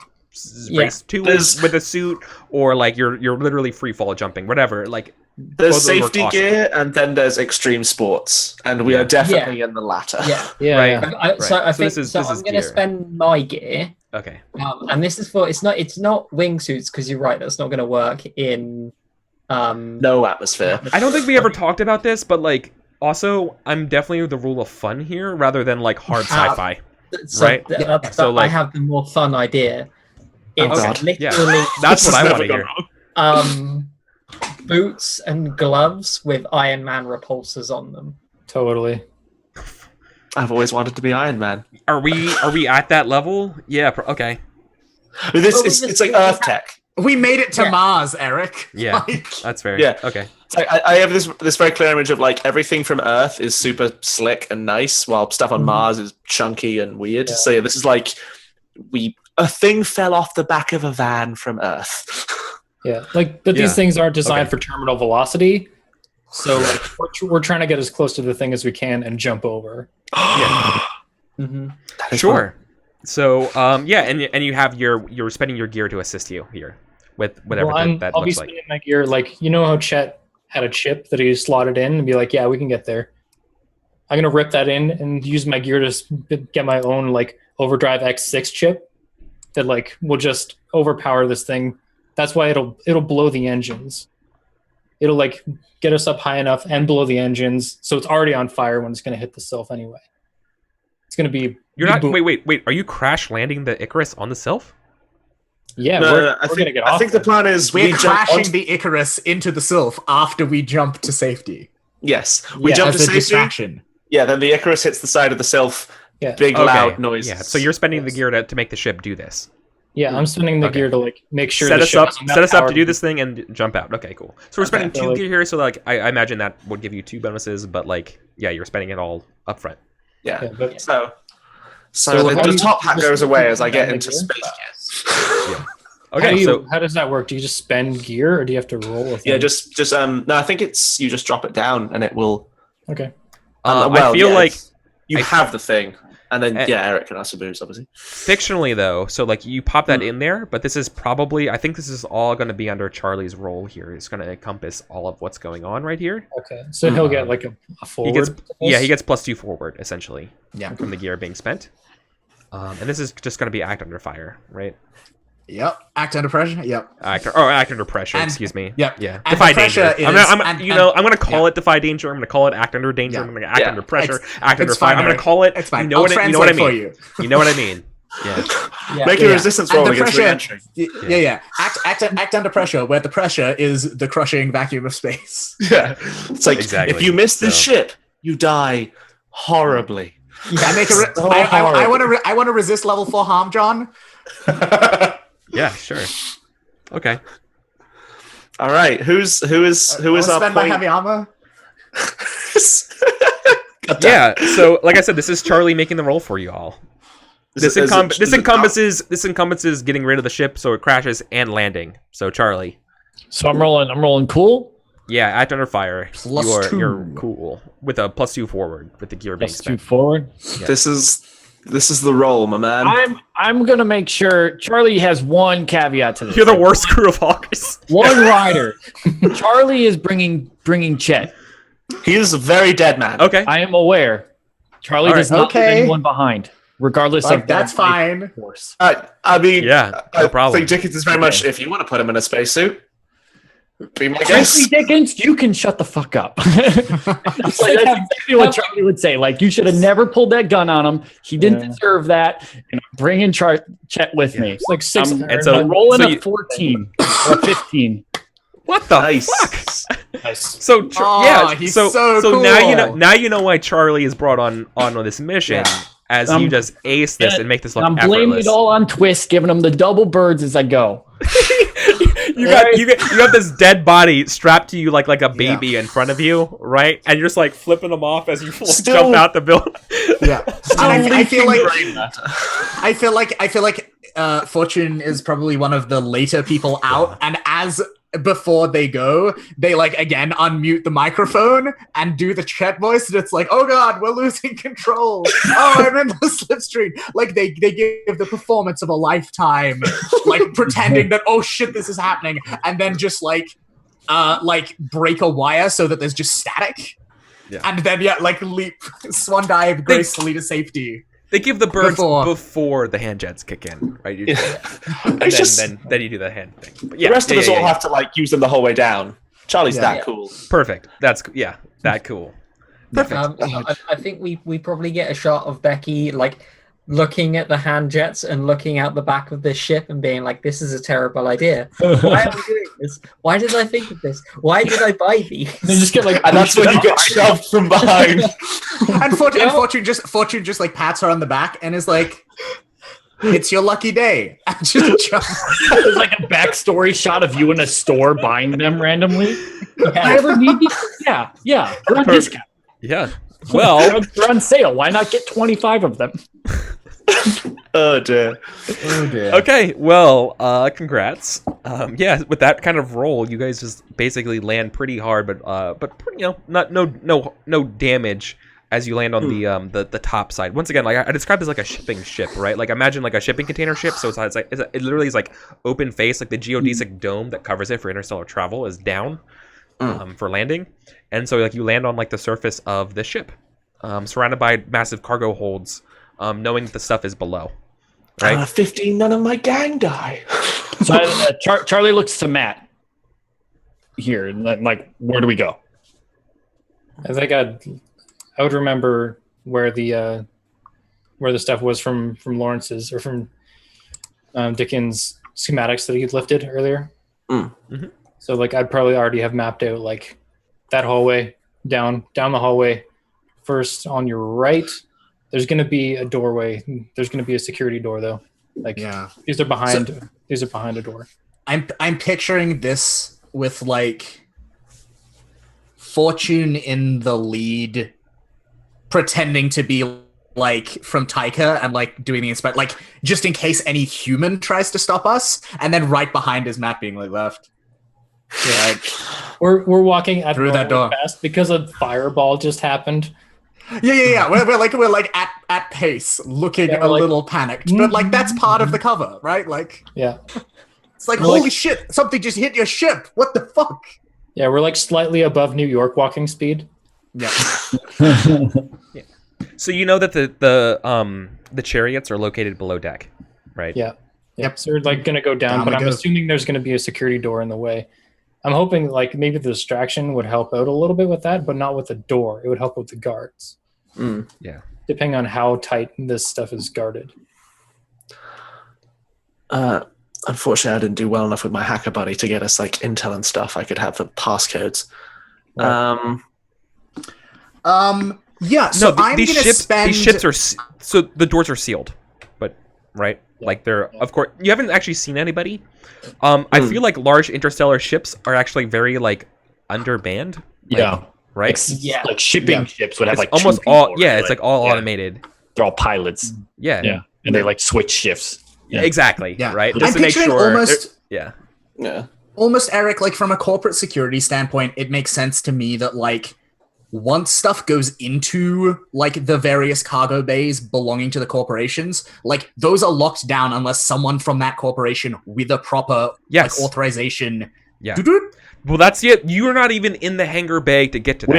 race to it with a suit, or like you're literally free fall jumping, whatever. Like there's safety gear and then there's extreme sports, and we are definitely in the latter. So I think I'm going to spend my gear. Okay. And this is for it's not wingsuits, because you're right, that's not going to work in no atmosphere. I don't think we ever talked about this, but like. Also, I'm definitely the rule of fun here rather than like hard sci-fi, right? So like, I have the more fun idea. It's literally that's what I want to hear. Boots and gloves with Iron Man repulsors on them. Totally. I've always wanted to be Iron Man. Are we at that level? Yeah. Okay. It's like Earth tech. We made it to Mars, Eric. Yeah, that's fair. Yeah. Okay. It's like I have this very clear image of like everything from Earth is super slick and nice, while stuff on Mars is chunky and weird. Yeah. So this is like a thing fell off the back of a van from Earth. These things aren't designed for terminal velocity. So like, we're trying to get as close to the thing as we can and jump over. Sure. So and you have you're spending your gear to assist you here with whatever that I'll be looks like. spending my gear like, you know how Chet had a chip that he slotted in and be like, yeah, we can get there. I'm gonna rip that in and use my gear to get my own like Overdrive X6 chip that like will just overpower this thing. That's why it'll blow the engines. It'll like get us up high enough and blow the engines, so it's already on fire when it's gonna hit the Sylph anyway. It's gonna be. You're not. Wait. Are you crash landing the Icarus on the Sylph? Yeah, we're gonna get off. I think the plan is we're crashing the Icarus into the Sylph after we jump to safety. Yes, we jump to safety. Distraction. Yeah, then the Icarus hits the side of the Sylph. Yeah. Big loud noise. Yeah. So you're spending the gear to make the ship do this. Yeah, I'm spending the gear to like make sure set us up to do this thing and jump out. Okay, cool. So we're spending 2 gear here. So like I imagine that would give you 2 bonuses, but like you're spending it all up front. Yeah. So the top hat goes away as I get into space. Yeah. Okay. How does that work? Do you just spend gear, or do you have to roll with it? Yeah, just no. I think it's you just drop it down and it will. Okay. I feel like you have the thing. And then, Eric can ask for booze, obviously. Fictionally, though, so like you pop that in there, but this is probably, I think this is all going to be under Charlie's role here. It's going to encompass all of what's going on right here. Okay, so he'll get like a forward. He gets +2 forward, essentially. Yeah. From the gear being spent. And this is just going to be act under fire, right? Yep. Act under pressure. Yep. Act under pressure. Excuse me. Yep. Yeah. And defy danger. I'm going to call it it defy danger. I'm going to call it act under danger. I'm going to act under pressure. Act under fire. I'm going to call it. It's fine. You know what I mean. You know what I mean. Yeah. Make a resistance roll against re-entry. Yeah. Act under pressure, where the pressure is the crushing vacuum of space. Yeah. It's like if you miss this ship, you die horribly. I want to resist level 4 harm, John. Yeah, sure. Okay. All right. Who is our spend my heavy armor? Yeah. So, like I said, this is Charlie making the roll for you all. This encompasses getting rid of the ship so it crashes and landing. So, Charlie. So I'm rolling cool. Yeah, act under fire. +2. You're cool with a +2 forward with the gear being spent. +2 forward. Yeah. This is the roll, my man. I'm gonna make sure Charlie has one caveat to this. You're the worst crew of hawkers. One rider. Charlie is bringing Chet. He is a very dead man. Okay. I am aware. Charlie does not leave anyone behind, regardless of that's fine. Force. I mean, no problem. I think Dickens is very much. If you want to put him in a spacesuit, be my Frankly, guest. Dickens, you can shut the fuck up. That's exactly what Charlie would say. Like, you should have never pulled that gun on him. He didn't deserve that. And I'm bringing Chet with me. It's like 6. I'm rolling a 14 or a 15. What the fuck? Nice. So he's so cool. now you know why Charlie is brought on this mission as you just ace this and make this look effortless. I'm blaming it all on Twist, giving him the double birds as I go. You got this dead body strapped to you like a baby in front of you, right? And you're just like flipping them off as you jump out the building. Yeah, I feel like Fortune is probably one of the later people out, and as before they go, they like again unmute the microphone and do the Chet voice, and it's like, oh god, we're losing control. Oh, I'm in the slipstream. Like they give the performance of a lifetime, like pretending that oh shit, this is happening, and then just like break a wire so that there's just static, and then leap swan dive gracefully to safety. They give the birds before the hand jets kick in, right? Then you do the hand thing. But the rest of us all have to use them the whole way down. Charlie's that cool. Perfect. That's that cool. Perfect. I think we probably get a shot of Becky looking at the hand jets and looking out the back of this ship and being like, "This is a terrible idea. Why are we doing this? Why did I think of this? Why did I buy these?" They just get and that's when you get shoved from behind. And Fortune just pats her on the back and is like, "It's your lucky day." And just There's like a backstory shot of you in a store buying them randomly. I ever need these? Yeah. They're on discount. Yeah. Well, they're on sale. Why not get 25 of them? Oh dear. Okay, well, congrats. Yeah, with that kind of roll, you guys just basically land pretty hard, but no damage as you land on the top side. Once again, like I described this like a shipping ship, right? Like imagine like a shipping container ship. So it literally is like open face, like the geodesic dome that covers it for interstellar travel is down for landing, and so like you land on like the surface of the ship, surrounded by massive cargo holds, knowing that the stuff is below. Right. 15, none of my gang die. So Charlie looks to Matt here, and like, where do we go? I think I would remember where the stuff was from Lawrence's or from Dickens' schematics that he'd lifted earlier. Mm-hmm. So like I'd probably already have mapped out like that hallway down the hallway. First on your right, there's going to be a doorway. There's going to be a security door though. Like these are behind a door. I'm picturing this with like Fortune in the lead, pretending to be like from Taika and like doing the inspect, like just in case any human tries to stop us, and then right behind is Matt being like left. Yeah, like, we're walking at through that door fast because a fireball just happened. Yeah. We're like at pace, looking a little panicked, but like that's part of the cover, right? Like it's like holy shit, something just hit your ship. What the fuck? Yeah, we're like slightly above New York walking speed. Yeah. So you know that the chariots are located below deck, right? Yeah. Yep. So we're like gonna go down, but I'm assuming there's gonna be a security door in the way. I'm hoping like maybe the distraction would help out a little bit with that, but not with the door. It would help with the guards. Yeah. Depending on how tight this stuff is guarded. Unfortunately, I didn't do well enough with my hacker buddy to get us like intel and stuff. I could have the passcodes. Right. Yeah. So no, I'm these gonna ships ships are so the doors are sealed, but right, like they're of course you haven't actually seen anybody. I feel like large interstellar ships are actually very like undermanned. Like, right. Like shipping ships would have like almost all. Yeah, it's like all automated. They're all pilots. Yeah. And they like switch shifts. Yeah. Exactly. Yeah. Right. Just to make sure. Almost Eric, like from a corporate security standpoint, it makes sense to me that like once stuff goes into like the various cargo bays belonging to the corporations, like those are locked down unless someone from that corporation with a proper like, authorization. Yeah. Well, that's it. You're not even in the hangar bay to get to that.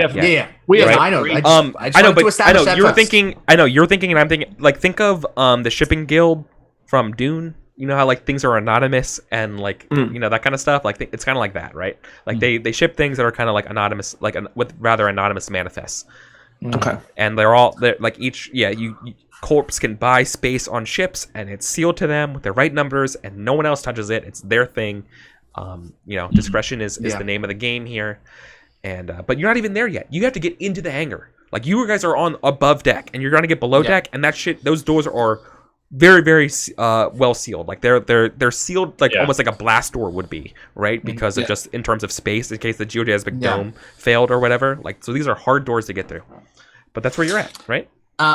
We have. Right? I know. I know, but I know you're thinking. I know you're thinking, and I'm thinking. Like, think of the shipping guild from Dune. You know how like things are anonymous and like you know that kind of stuff. Like it's kind of like that, right? Like they ship things that are kind of like anonymous, like with rather anonymous manifests. Okay. And they're like each you corps can buy space on ships, and it's sealed to them with the right numbers, and no one else touches it. It's their thing. You know, discretion is the name of the game here. And but you're not even there yet. You have to get into the hangar. Like you guys are on above deck, and you're gonna get below deck, and that shit. Those doors are very, very well sealed. Like they're sealed like almost like a blast door would be, right? Because of just in terms of space, in case the geodesic dome failed or whatever. Like so, these are hard doors to get through. But that's where you're at, right?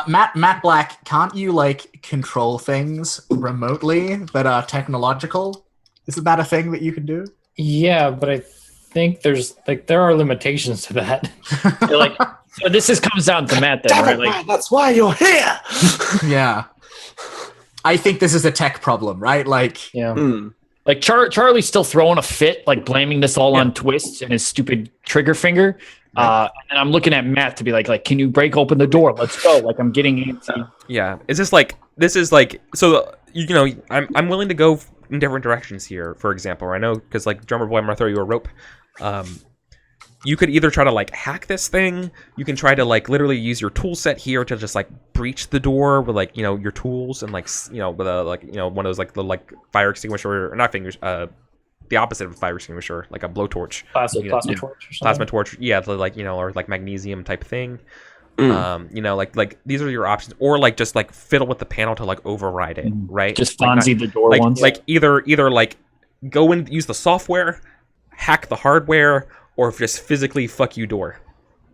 Matt Black, can't you like control things remotely that are technological? Isn't that a thing that you can do? Yeah, but I think there are limitations to that. Like, so this comes down to Matt then, right? Like, that's why you're here. Yeah. I think this is a tech problem, right? Like, like Charlie's still throwing a fit, like blaming this all on Twist and his stupid trigger finger. And I'm looking at Matt to be like, can you break open the door? Let's go. Like I'm getting into. Yeah. This is like so you know I'm willing to go in different directions here. For example, I know because like Drummer Boy, I'm gonna throw you a rope. You could either try to like hack this thing. You can try to like literally use your tool set here to just like breach the door with like your tools and like with a like one of those like the like fire extinguisher or not fingers the opposite of a fire extinguisher like a blowtorch plasma torch or plasma torch like or like magnesium type thing. Like these are your options, or like just like fiddle with the panel to like override it, right? Just Fonzie the door once. Like either like go and use the software, hack the hardware, or just physically fuck you door,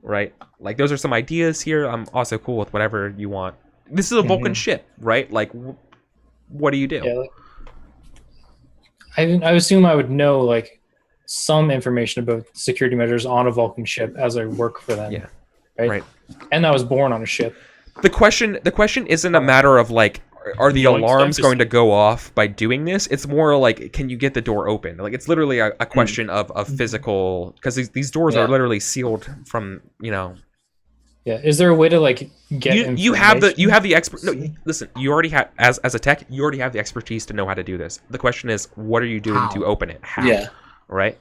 right? Like those are some ideas here. I'm also cool with whatever you want. this is a Vulcan ship, right? Like, what do you do? Yeah, I assume I would know like some information about security measures on a Vulcan ship as I work for them. Yeah, right. And I was born on a ship. The question isn't a matter of like, are the alarms going to go off by doing this? It's more like, can you get the door open? Like, it's literally a question of physical, because these doors are literally sealed from, you know. Yeah. Is there a way to like get you have the expert? No, listen. You already have as a tech. You already have the expertise to know how to do this. The question is, what are you doing to open it? How? Yeah. Right.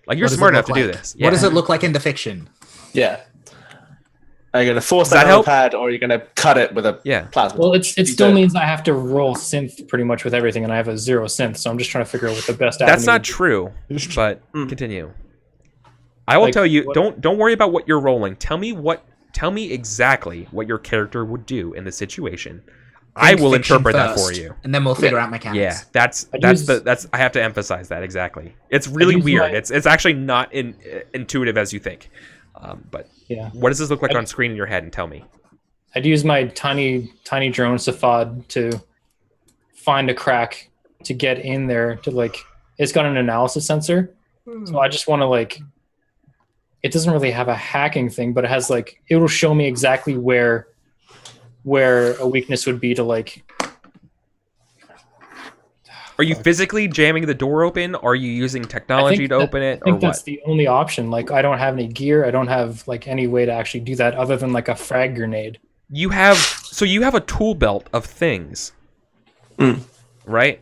Like, you're smart enough to do this. Yeah. What does it look like in the fiction? Yeah. Are you going to force that on the pad, or are you going to cut it with a plasma? Well, it still means I have to roll synth pretty much with everything, and I have a 0 synth, so I'm just trying to figure out what the best. That's not true, but continue. I will tell you. Don't worry about what you're rolling. Tell me exactly what your character would do in the situation. I will interpret that for you, and then we'll figure out mechanics. Yeah, that's I have to emphasize that exactly. It's really weird. It's actually not intuitive as you think. But what does this look like on screen in your head? And tell me. I'd use my tiny drone Cephod to find a crack to get in there. To like, it's got an analysis sensor, so I just want to like. It doesn't really have a hacking thing, but it has like, it will show me exactly where a weakness would be to like. Are you physically jamming the door open? Are you using technology to open it? I think that's the only option. Like, I don't have any gear. I don't have like any way to actually do that other than like a frag grenade. You have a tool belt of things, right?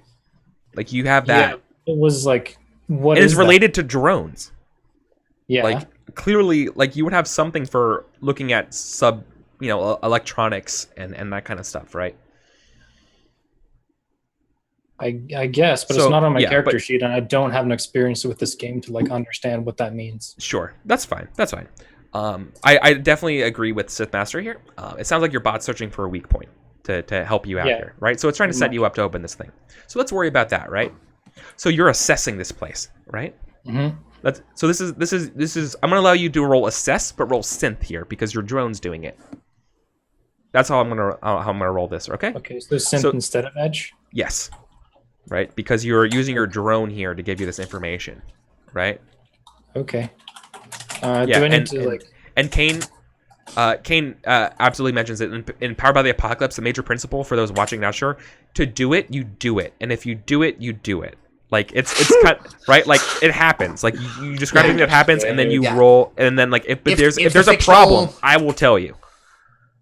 Like, you have that. Yeah, it was like, what it is is related to drones. Yeah. Like, clearly, like, you would have something for looking at electronics and that kind of stuff, right? I guess, but it's not on my character sheet, and I don't have an experience with this game to like understand what that means. Sure, that's fine. I definitely agree with Sith Master here. It sounds like your bot's searching for a weak point to help you out here, right? So it's trying to set you up to open this thing. So let's worry about that, right? So you're assessing this place, right? Mm-hmm. So this is. I'm gonna allow you to roll assess, but roll synth here because your drone's doing it. That's how I'm gonna roll this. Okay. Okay. So synth instead of edge. Yes. Right, because you're using your drone here to give you this information, right? Okay. Do I need to like? And Kane absolutely mentions it in Powered by the Apocalypse. The major principle for those watching not sure: to do it, you do it, and if you do it, you do it. Like it's kind of, right. Like it happens. Like you describe something that happens, and then you roll, and then like if there's a problem, I will tell you.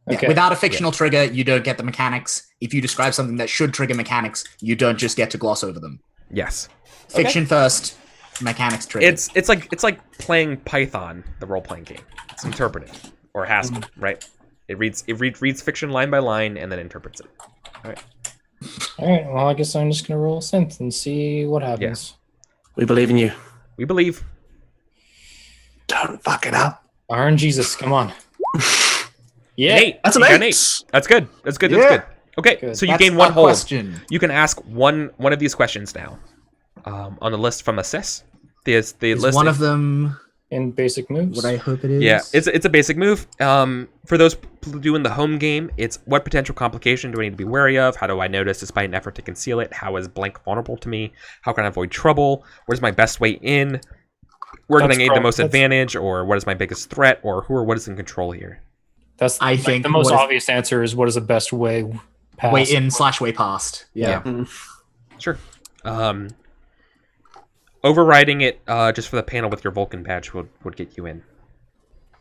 Okay. Yeah, without a fictional trigger, you don't get the mechanics. If you describe something that should trigger mechanics, you don't just get to gloss over them. Yes. Fiction first, mechanics trigger. It's like playing Python, the role playing game. It's interpretive or Haskell, right? It reads fiction line by line and then interprets it. All right. All right. Well, I guess I'm just gonna roll synth and see what happens. Yes. We believe in you. We believe. Don't fuck it up. RNGesus, come on. Yeah, that's an 8. That's good. That's good. Yeah. Okay, so you gain one hold. Question. You can ask one of these questions now. On the list from Assess. The list one of them in basic moves. What I hope it is. Yeah, it's a basic move. For those doing the home game, it's what potential complication do I need to be wary of? How do I notice despite an effort to conceal it? How is blank vulnerable to me? How can I avoid trouble? Where's my best way in? Where can I gain the most advantage? Or what is my biggest threat? Or what is in control here? I think the most obvious answer is what is the best way past? Way in / way past. Yeah. Sure. Overriding it just for the panel with your Vulcan badge would get you in.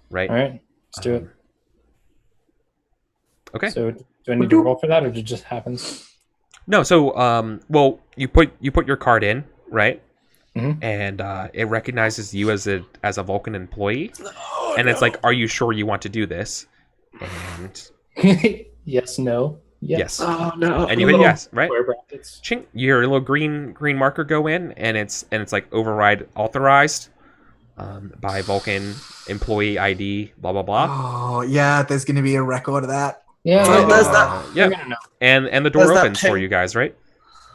Right? All right. Let's do it. Okay. So do I need to roll for that or it just happens? No, so well, you put your card in, right? Mm-hmm. And it recognizes you as a Vulcan employee. And it's like, are you sure you want to do this? And yes, no. Yes. Oh no. And you hit yes, right? Square brackets. Chink, your little green marker go in, and it's like override authorized by Vulcan employee ID, blah blah blah. Oh yeah, there's gonna be a record of that. Yeah, there's that. Yeah, and the door opens for you guys, right?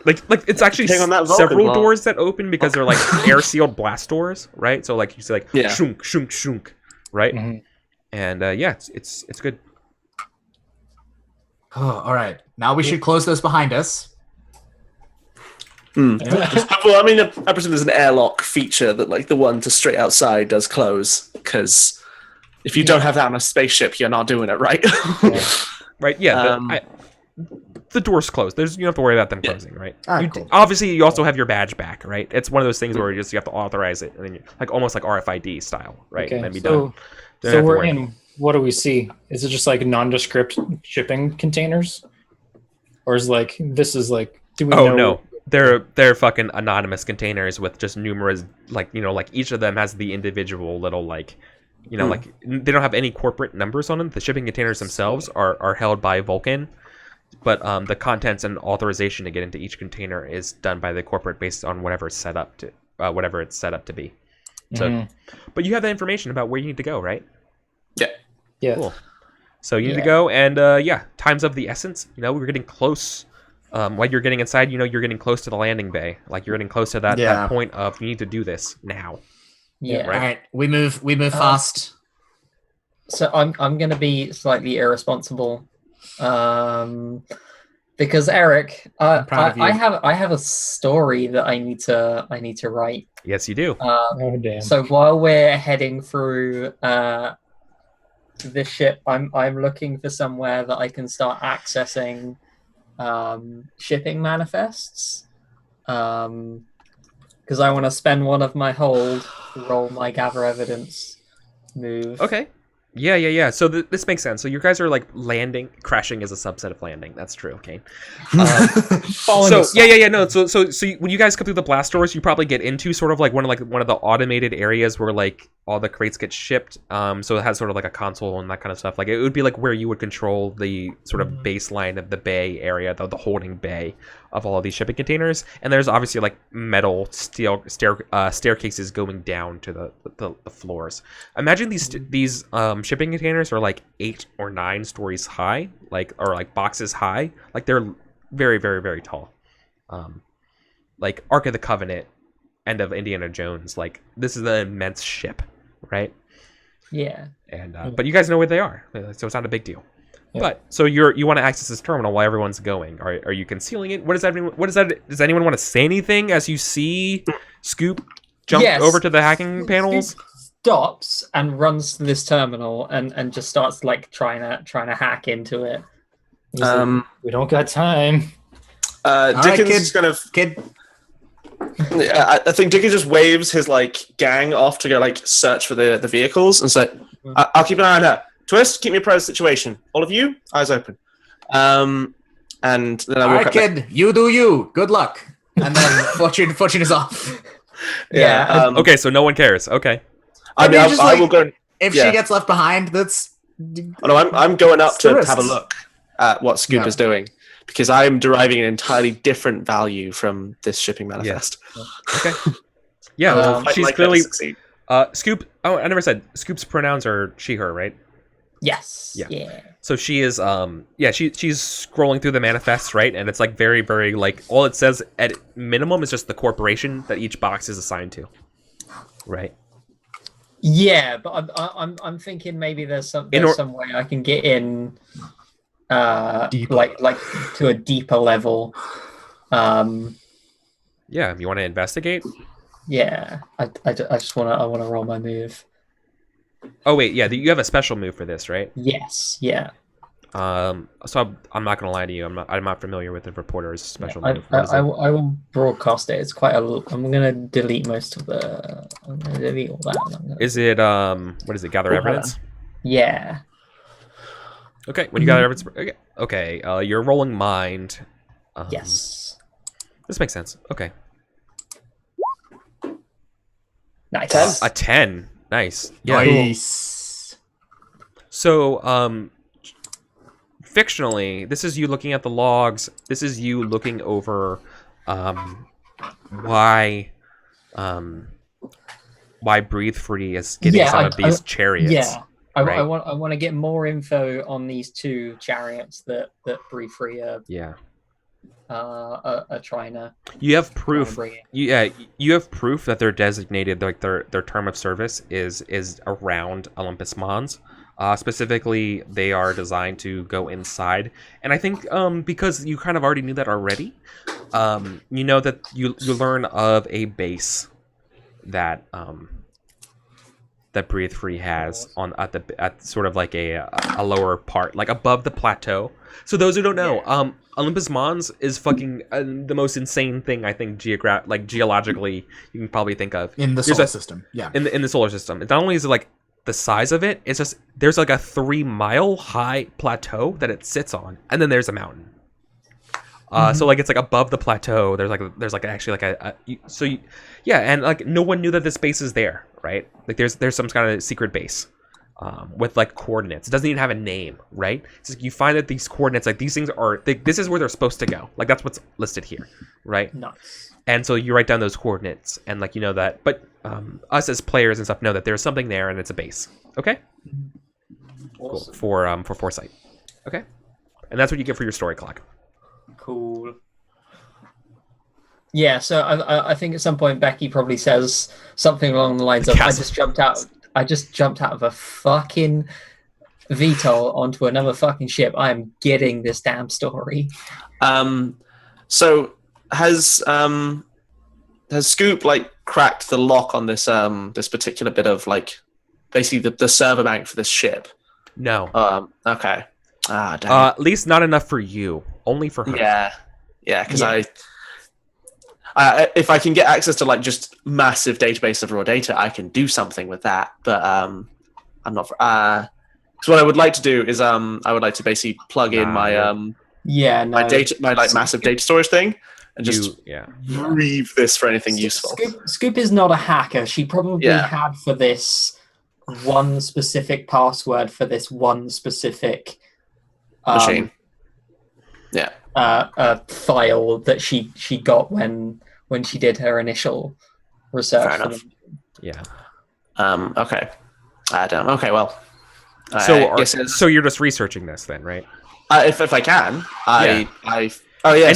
Like it's actually several doors that open because they're like air sealed blast doors, right? So like you say like shunk shunk shunk, right? Mm-hmm. And it's good. Oh, all right. Now we should close those behind us. Well, I mean, I presume there's an airlock feature that, like, the one to straight outside does close, because if you don't have that on a spaceship, you're not doing it right. Right? Yeah. The door's closed. You don't have to worry about them closing, right? Cool. Obviously, you also have your badge back, right? It's one of those things where you have to authorize it, and then like almost like RFID style, right? Okay, and then be so, done. So we're in. What do we see? Is it just like nondescript shipping containers, or is like this is like? Do we know? Oh no, they're fucking anonymous containers with just numerous like each of them has the individual little like like they don't have any corporate numbers on them. The shipping containers themselves are held by Vulcan. But the contents and authorization to get into each container is done by the corporate based on whatever it's set up to be. So, but you have that information about where you need to go, right? Yeah. Cool. So you need to go, and time's of the essence. We're getting close. While you're getting inside, you're getting close to the landing bay. Like you're getting close to that point of you need to do this now. Yeah. Right. All right. We move fast. So I'm gonna be slightly irresponsible. Because Eric, I have a story that I need to write. Yes, you do. Oh damn! So while we're heading through this ship, I'm looking for somewhere that I can start accessing shipping manifests. Because I want to spend one of my hold to roll my gather evidence move. Okay. Yeah. So this makes sense. So you guys are like landing. Crashing is a subset of landing. That's true. Okay. So no. So when you guys come through the blast doors, you probably get into sort of like one of the automated areas where like all the crates get shipped. So it has sort of like a console and that kind of stuff. Like it would be like where you would control the sort of baseline of the bay area, the holding bay of all of these shipping containers. And there's obviously like metal steel staircases going down to the floors. Imagine these shipping containers are like 8 or 9 stories high, or boxes high. Like they're very, very, very tall. Like Ark of the Covenant, end of Indiana Jones. Like this is an immense ship, right? Yeah. And but you guys know where they are, so it's not a big deal. Yeah. But so you want to access this terminal while everyone's going. Are you concealing it? What does that? Does anyone want to say anything as you see Scoop jump over to the hacking panels? Stops and runs to this terminal and just starts like trying to hack into it. We don't got time. Dickens is kind of kid. I think Dickens just waves his like gang off to go like search for the vehicles and say, "I'll keep an eye on her. Twist, keep me apprised of the situation. All of you, eyes open." And then I walk up. Kid, you do you. Good luck. And then Fortune is off. Yeah. Okay, so no one cares. Okay. I will go. If she gets left behind, that's. Oh, no, I'm going up to have a look at what Scoop is doing, because I am deriving an entirely different value from this shipping manifest. Yeah. Okay. Yeah, she's clearly. Scoop. Oh, I never said Scoop's pronouns are she/her, right? Yes. Yeah. So she is. She's scrolling through the manifests, right? And it's like very, very like all it says at minimum is just the corporation that each box is assigned to, right? Yeah, but I'm thinking maybe there's some way I can get in, like to a deeper level. Yeah, you want to investigate? Yeah, I just want to roll my move. Oh wait, yeah, you have a special move for this, right? Yes, yeah. So I'm not gonna lie to you. I'm not familiar with the reporter's special move. I will broadcast it. It's quite a. I'm gonna delete most of the. I'm gonna delete all that. Is it what is it? Gather evidence. Yeah. Okay. When you gather evidence. Okay. You're rolling mind. Yes. This makes sense. Okay. Nice. A 10. Nice. Yeah. Nice. So fictionally, this is you looking at the logs. This is you looking over why Breathe Free is getting some of these chariots. Yeah, I want to get more info on these 2 chariots that Breathe Free are trying to. You have proof. You have proof that they're designated, like their term of service is around Olympus Mons. Specifically, they are designed to go inside, and I think because you kind of already knew that already, you know that you learn of a base that that Breathe Free has at sort of like a lower part, like above the plateau. So those who don't know, Olympus Mons is fucking the most insane thing I think geologically you can probably think of in the solar system. Yeah, in the solar system. Not only is it like the size of it, it's just there's like a 3-mile high plateau that it sits on, and then there's a mountain. So like it's like above the plateau. There's actually like and like no one knew that this base is there, right? Like there's some kind of secret base with like coordinates. It doesn't even have a name, right? It's like you find that these coordinates, like these things are this is where they're supposed to go. Like that's what's listed here, right? Nice. And so you write down those coordinates, and like you know that, but us as players and stuff know that there's something there, and it's a base. Okay. Awesome. Cool. For foresight. Okay. And that's what you get for your story clock. Cool. Yeah, so I think at some point Becky probably says something along the lines of, I just jumped out of a fucking VTOL onto another fucking ship. I am getting this damn story. So has Scoop like cracked the lock on this this particular bit of like basically the server bank for this ship? No. Okay. Damn. At least not enough for you. Only for her. Yeah. Because I if I can get access to like just massive database of raw data, I can do something with that. But I'm not. Because what I would like to do is I would like to basically plug in my my massive data storage thing and just breathe this for anything useful. Scoop is not a hacker. She probably had for this one specific password for this one specific machine. File that she got when she did her initial research. Fair enough. Yeah. Okay. Damn. Okay. Well. So you're just researching this then, right? If I can, And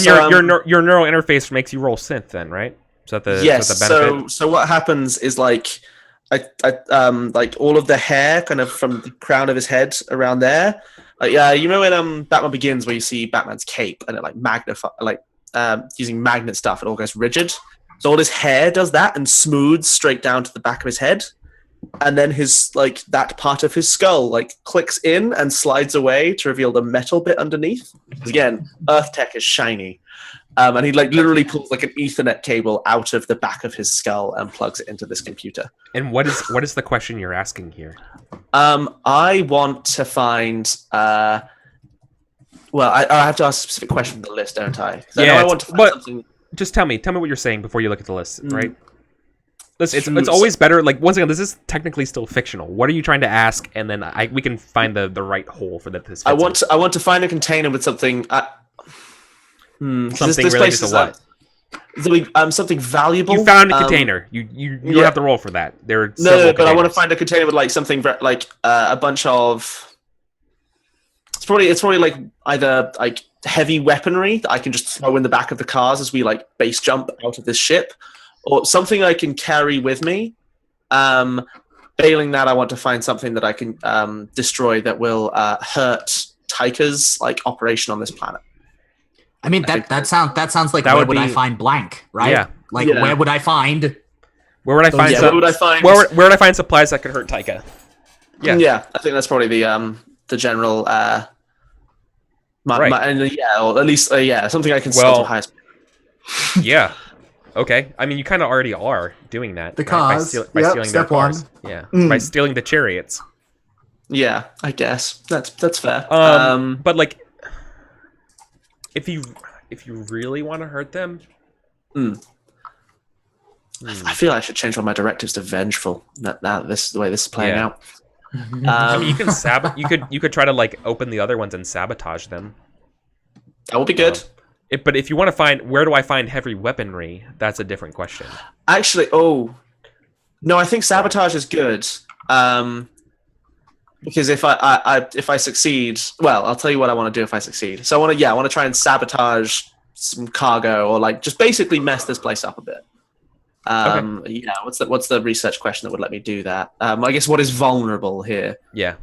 your neural interface makes you roll synth then, right? So that the benefit. So what happens is like I like all of the hair kind of from the crown of his head around there. You know when Batman Begins where you see Batman's cape and it like using magnet stuff, it all goes rigid. So all his hair does that and smooths straight down to the back of his head, and then his like that part of his skull like clicks in and slides away to reveal the metal bit underneath. Because again, Earth tech is shiny. And he like literally pulls like an Ethernet cable out of the back of his skull and plugs it into this computer. And what is the question you're asking here? I want to find. I have to ask a specific question from the list, don't I? Yeah, I want to find something. Just tell me what you're saying before you look at the list, right? Listen, it's always better. Like once again, this is technically still fictional. What are you trying to ask? And then we can find the right hole for that. I want to find a container with something. Something related to what? Something valuable. You found a container. You don't have to roll for that. There are no, but I want to find a container with like something like a bunch of. It's probably like either like heavy weaponry that I can just throw in the back of the cars as we like base jump out of this ship, or something I can carry with me. Failing that, I want to find something that I can destroy that will hurt Taika's like operation on this planet. I mean that sounds like where would I find blank, right? Yeah. Where would I find? Where would I find? Where would I find supplies that could hurt Taika? Yeah. Yeah, I think that's probably the general. Right. Or at least something I can sell to the highest. Yeah. Okay. I mean, you kind of already are doing that. The cars. By stealing step their cars. one. Yeah. By stealing the chariots. Yeah, I guess that's fair. But like. If you really want to hurt them, I feel I should change all my directives to vengeful. Now this is the way this is playing out. I mean, you can you could try to like open the other ones and sabotage them. That would be good. But if you want to find where do I find heavy weaponry, that's a different question. Actually, no, I think sabotage is good. Because if I succeed, well, I'll tell you what I want to do if I succeed. So I want to try and sabotage some cargo or like just basically mess this place up a bit. Okay. Yeah. What's the research question that would let me do that? I guess what is vulnerable here? Yeah.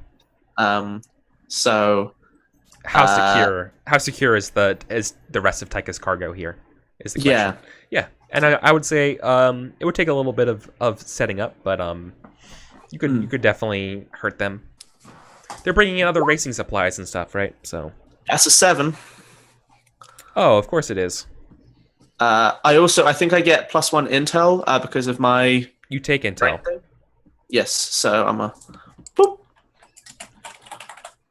So how secure is the rest of Taika's cargo here? Is the question. Yeah. And I would say it would take a little bit of setting up, but you could definitely hurt them. They're bringing in other racing supplies and stuff, right? So that's a 7. Oh, of course it is. I think I get +1 intel because of my. You take intel. Yes, so I'm a. Boop.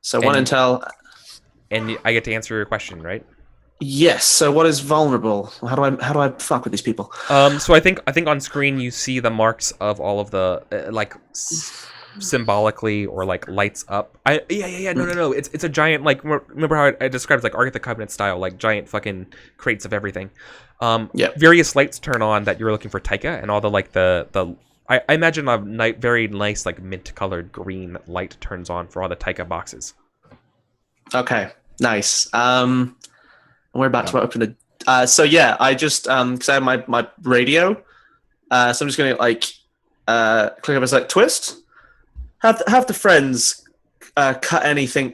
So 1 intel. And I get to answer your question, right? Yes. So what is vulnerable? How do I fuck with these people? So I think on screen you see the marks of all of the symbolically or like lights up. No. It's a giant, like, remember how I described like Ark of the Covenant style, like giant fucking crates of everything. Various lights turn on that you're looking for Taika, and all the I imagine a very nice like mint colored green light turns on for all the Taika boxes. Okay, nice. We're about to open it. So yeah, I just because I have my radio, so I'm just gonna like click up and select twist. Have the friends cut anything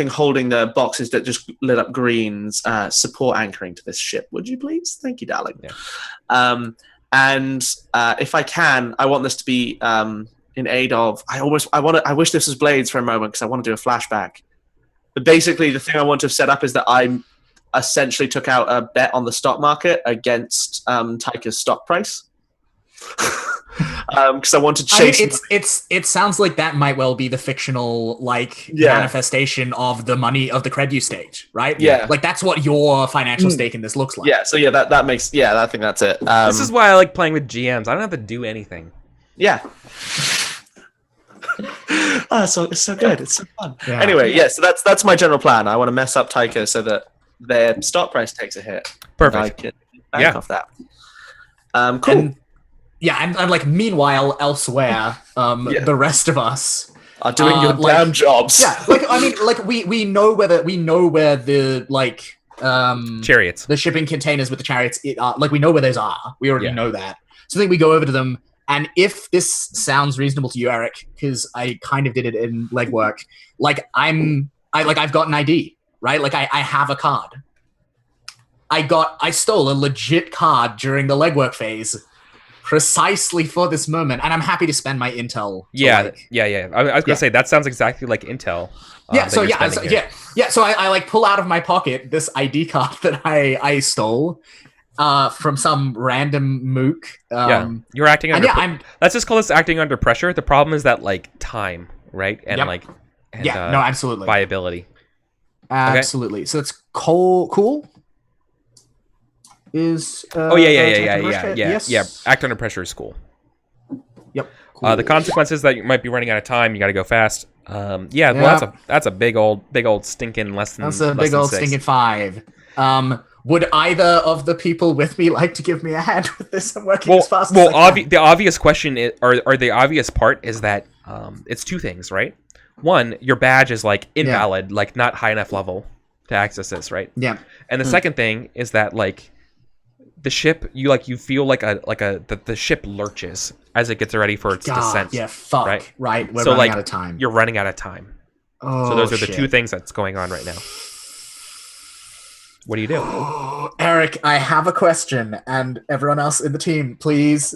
holding the boxes that just lit up greens. Support anchoring to this ship, would you please? Thank you, darling. Yeah. And if I can, I want this to be in aid of. I wish this was Blades for a moment because I want to do a flashback. But basically, the thing I want to set up is that I essentially took out a bet on the stock market against Taika's stock price. Because I want to chase. It sounds like that might well be the fictional manifestation of the money of the Credu stage, right? Yeah, like that's what your financial stake in this looks like. Yeah, so yeah, that makes I think that's it. This is why I like playing with GMs. I don't have to do anything. Yeah. So it's so good. It's so fun. Yeah. Anyway, so that's my general plan. I want to mess up Taika so that their stock price takes a hit. Perfect. I can bank off that. Cool. And like meanwhile elsewhere, the rest of us are doing your damn jobs. Yeah, like I mean, like we know where the chariots, the shipping containers with the chariots, like we know where those are. We already know that. So I think we go over to them, and if this sounds reasonable to you, Eric, because I kind of did it in legwork, like I've got an ID, right? Like I have a card. I stole a legit card during the legwork phase. Precisely for this moment, and I'm happy to spend my intel. I was gonna say that sounds exactly like intel. So I like pull out of my pocket this ID card that I stole from some random mook. You're acting under. Let's just call this acting under pressure. The problem is that like time, right? And absolutely viability. Absolutely. Okay. So it's cool. Is act under pressure is cool. Yep. Cool. The consequences that you might be running out of time, you got to go fast. That's a big old stinking less than. That's a big old stinking 5. Would either of the people with me like to give me a hand with this? I'm working as fast as I can. The obvious question is, or the obvious part is that it's 2 things, right? One, your badge is like invalid, like not high enough level to access this, right? Yeah. And the second thing is that like. The ship, you feel like the ship lurches as it gets ready for its descent. Yeah, fuck. Right. We're running out of time. You're running out of time. Oh, so those are the 2 things that's going on right now. What do you do? Eric, I have a question, and everyone else in the team, please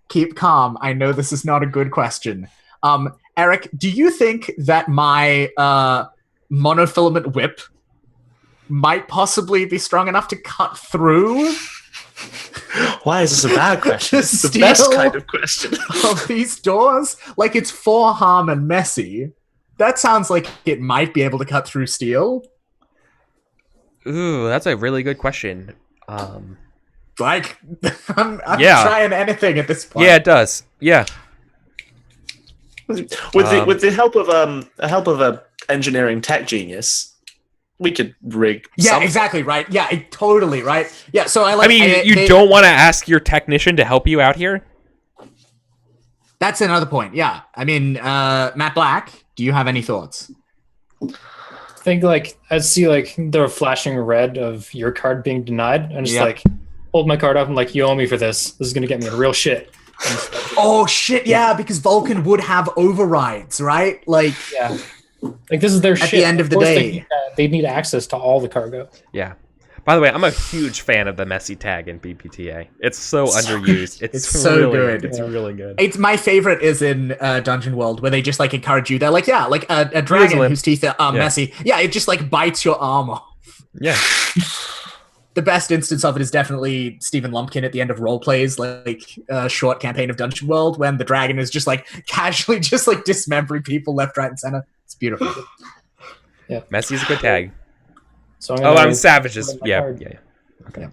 keep calm. I know this is not a good question. Eric, do you think that my monofilament whip might possibly be strong enough to cut through? Why is this a bad question? It's the best kind of question. Of these doors? Like, it's for harm and messy. That sounds like it might be able to cut through steel. Ooh, that's a really good question. I'm trying anything at this point. Yeah, it does. Yeah. With the help of a engineering tech genius, we could rig. Yeah, something. Exactly right. Yeah, totally right. Yeah, so you don't want to ask your technician to help you out here? That's another point. Yeah, I mean, Matt Black, do you have any thoughts? I think I see the flashing red of your card being denied, and just hold my card up. I'm like, you owe me for this. This is gonna get me in real shit. Oh shit! Yeah, because Vulcan would have overrides, right? Like this is their ship. At the end of the day, they need access to all the cargo. Yeah. By the way, I'm a huge fan of the messy tag in BPTA. It's so underused. It's so really good. It's really good. It's my favorite is in Dungeon World where they just like encourage you. They're like, yeah, like a dragon whose teeth are messy. Yeah, it just like bites your arm off. Yeah. The best instance of it is definitely Stephen Lumpkin at the end of role plays, like a short campaign of Dungeon World, when the dragon is just like casually just like dismembering people left, right, and center. It's beautiful. Yeah, messy is a good tag. So I'm savage. Yeah. Okay. Yeah.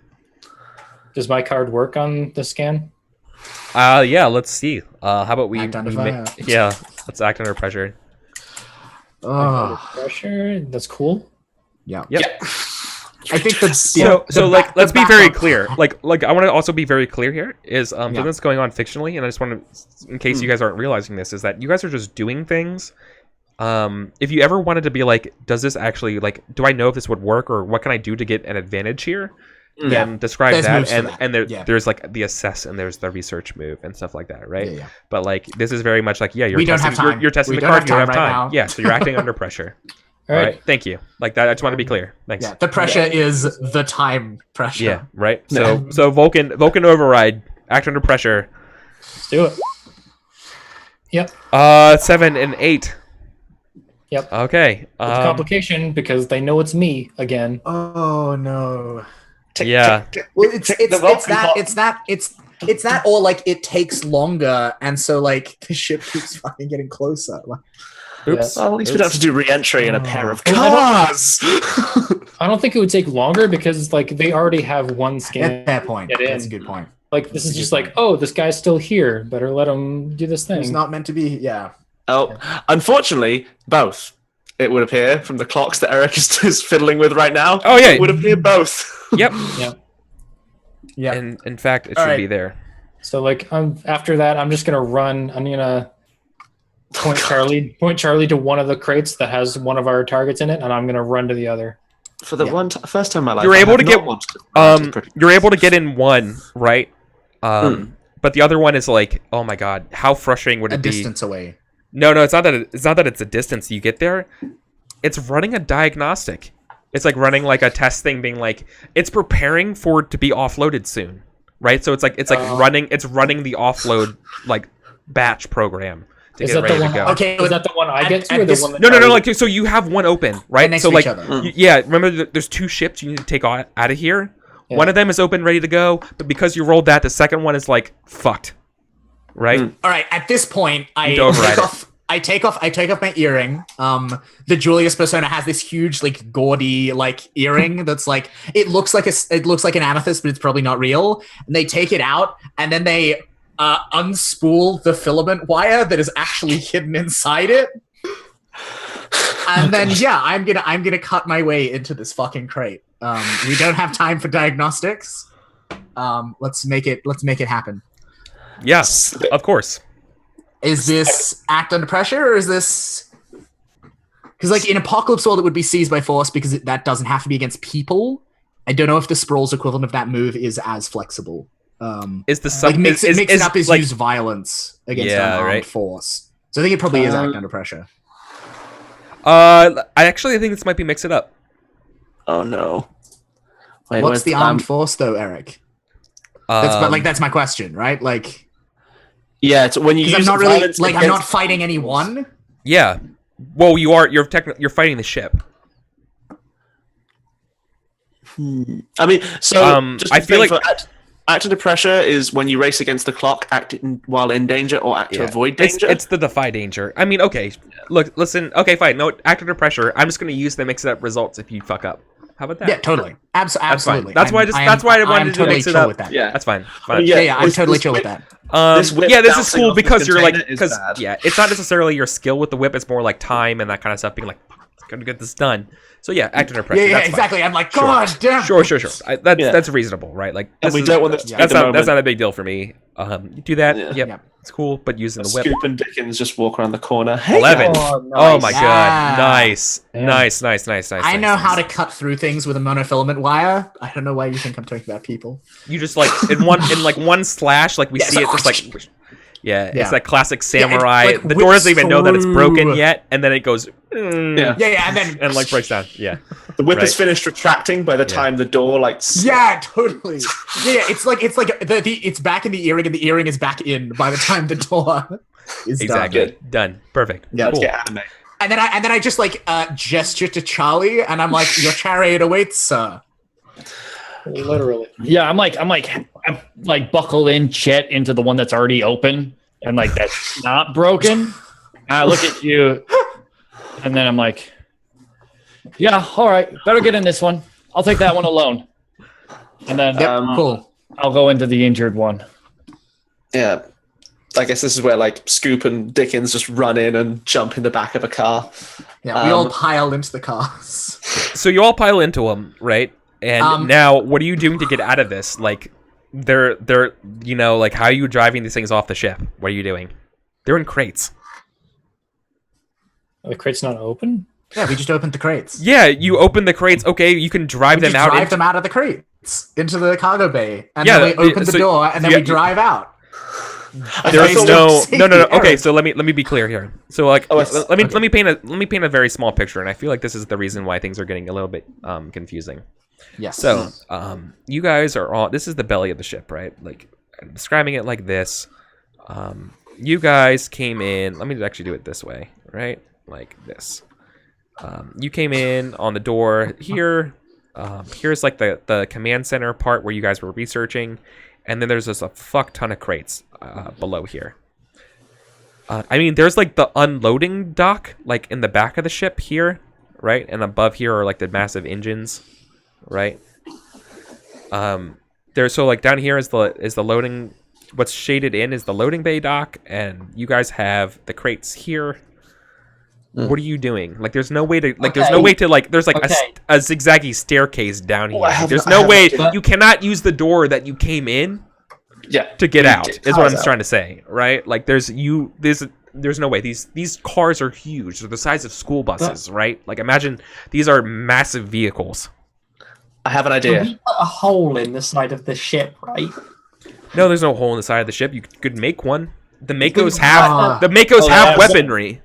Does my card work on the scan? Yeah. Let's see. How about we? Act under fire. Yeah. Let's act under pressure. Oh, pressure. That's cool. Yeah. Yep. Yeah. I think the let's be very clear. Like I want to also be very clear here is something that's going on fictionally, and I just want to, in case you guys aren't realizing this, is that you guys are just doing things. If you ever wanted to be like, does this actually like, do I know if this would work, or what can I do to get an advantage here? Then describe there's that, and there's like the assess and there's the research move and stuff like that, right? Yeah. But like this is very much like you're we don't testing, have time. You're testing we the don't card. have You don't have right time. now. Yeah, so you're acting under pressure. All right. Thank you. Like that. I just want to be clear. Thanks. Yeah. The pressure is the time pressure. Yeah. Right. So Vulcan override. Act under pressure. Let's do it. Yep. 7 and 8. Yep. Okay. It's a complication because they know it's me again. Oh no. Yeah. Well, it's that, or like it takes longer, and so like the ship keeps fucking getting closer. Like, Oops. Well, at least we don't have to do re-entry in a pair of Well, cars. I don't think it would take longer because like they already have one scan. fair point. Get in. That's a good point. Like this is just like, oh, this guy's still here. Better let him do this thing. It's not meant to be. Yeah. Oh, unfortunately, both. It would appear from the clocks that Eric is fiddling with right now. Oh yeah. It would appear both. Yep. Yeah. And in fact, it should be there. So like, after that, I'm just gonna run. I'm gonna point Charlie to one of the crates that has one of our targets in it, and I'm gonna run to the other. For the first time in my life, you're able to get you're able to get in one, right? But the other one is like, oh my god, how frustrating would it be? A distance away. No, it's not that it's a distance you get there. It's running a diagnostic. It's like running like a test thing, being like, it's preparing for it to be offloaded soon, right? So it's like running the offload like batch program to get ready to go. Okay, is that the one I get to? Or the one that no. Like so you have one open, right? So like remember there's 2 ships you need to take out of here. Yeah. One of them is open, ready to go, but because you rolled that, the second one is like fucked, right? All right. At this point, I take off my earring. The Julius persona has this huge, like, gaudy, like, earring that's like it looks like an amethyst, but it's probably not real. And they take it out, and then they unspool the filament wire that is actually hidden inside it. And then I'm gonna cut my way into this fucking crate. We don't have time for diagnostics. Let's make it happen. Yes, of course. Is this act under pressure, or is this... Because, like, in Apocalypse World, it would be seized by force because that doesn't have to be against people. I don't know if the Sprawl's equivalent of that move is as flexible. Is the mix it up is like, use violence against unarmed force. So I think it probably is act under pressure. I think this might be mix it up. Oh no! Wait, what's the armed force though, Eric? That's my question, right? Like, yeah, it's when you use I'm not really like I'm not fighting anyone. Yeah, well, you are. You're fighting the ship. I mean, so just I feel like act under pressure is when you race against the clock, act while in danger, or act to avoid danger. It's the defy danger. I mean, okay, listen. Okay, fine. No, act under pressure. I'm just going to use the mix it up results if you fuck up. How about that? Yeah, totally. Absolutely. That's why I wanted to mix it up. With that. Yeah, that's fine. Yeah, I'm totally chill with that. This is cool because you're like, because it's not necessarily your skill with the whip. It's more like time and that kind of stuff. Being like, gotta get this done. So yeah, act under pressure. Yeah, exactly. I'm like, God damn. Sure. That's reasonable, right? Like, we don't want this. That's not a big deal for me. You do that. Yep. It's cool, but using the whip. Scoop and Dickens just walk around the corner. Hey, 11. Oh my god. Nice. I know how to cut through things with a monofilament wire. I don't know why you think I'm talking about people. You just like in one slash, like we see it just like Yeah, it's that classic samurai. like the door doesn't even know that it's broken through. yet, and then it goes. Yeah, and then and like breaks down. Yeah, The whip is finished retracting by the time the door like. Yeah, totally. Yeah, it's like it's back in the earring, and the earring is back in by the time the door is done. Perfect. Yeah, cool. And then I just like gesture to Charlie, and I'm like, "Your chariot awaits, sir." Literally. Yeah, I'm like buckle in Chet into the one that's already open and like that's not broken. I look at you, and then I'm like, yeah, all right, better get in this one. I'll take that one alone. And then cool. I'll go into the injured one. Yeah. I guess this is where like Scoop and Dickens just run in and jump in the back of a car. Yeah, we all pile into the cars. So you all pile into them, right? And now, what are you doing to get out of this? Like, they're, like, how are you driving these things off the ship? What are you doing? They're in crates. The crate's not open? Yeah, we just opened the crates. Yeah, you open the crates. Okay, you can drive them out. Drive them out of the crates into the cargo bay, and then we open the door, and then we drive out. There's no. Okay, so let me be clear here. So like, let me paint a very small picture, and I feel like this is the reason why things are getting a little bit confusing. Yes. So, you guys are all. This is the belly of the ship, right? Like, I'm describing it like this. You guys came in. Let me actually do it this way, right? Like this. You came in on the door here. Here's like the command center part where you guys were researching, and then there's just a fuck ton of crates below here. I mean, there's like the unloading dock, like in the back of the ship here, right? And above here are like the massive engines. Right. There's so like down here is the loading. What's shaded in is the loading bay dock, and you guys have the crates here. What are you doing? Like, there's no way to like. There's no way to like. There's like a zigzaggy staircase down here. There's no way you cannot use the door that you came in. Yeah. To get out is what I'm trying to say. Right. Like there's no way. These cars are huge. They're the size of school buses. Right. Like imagine these are massive vehicles. I have an idea. Can we put a hole in the side of the ship, right? No, there's no hole in the side of the ship. You could make one. The Makos have weaponry.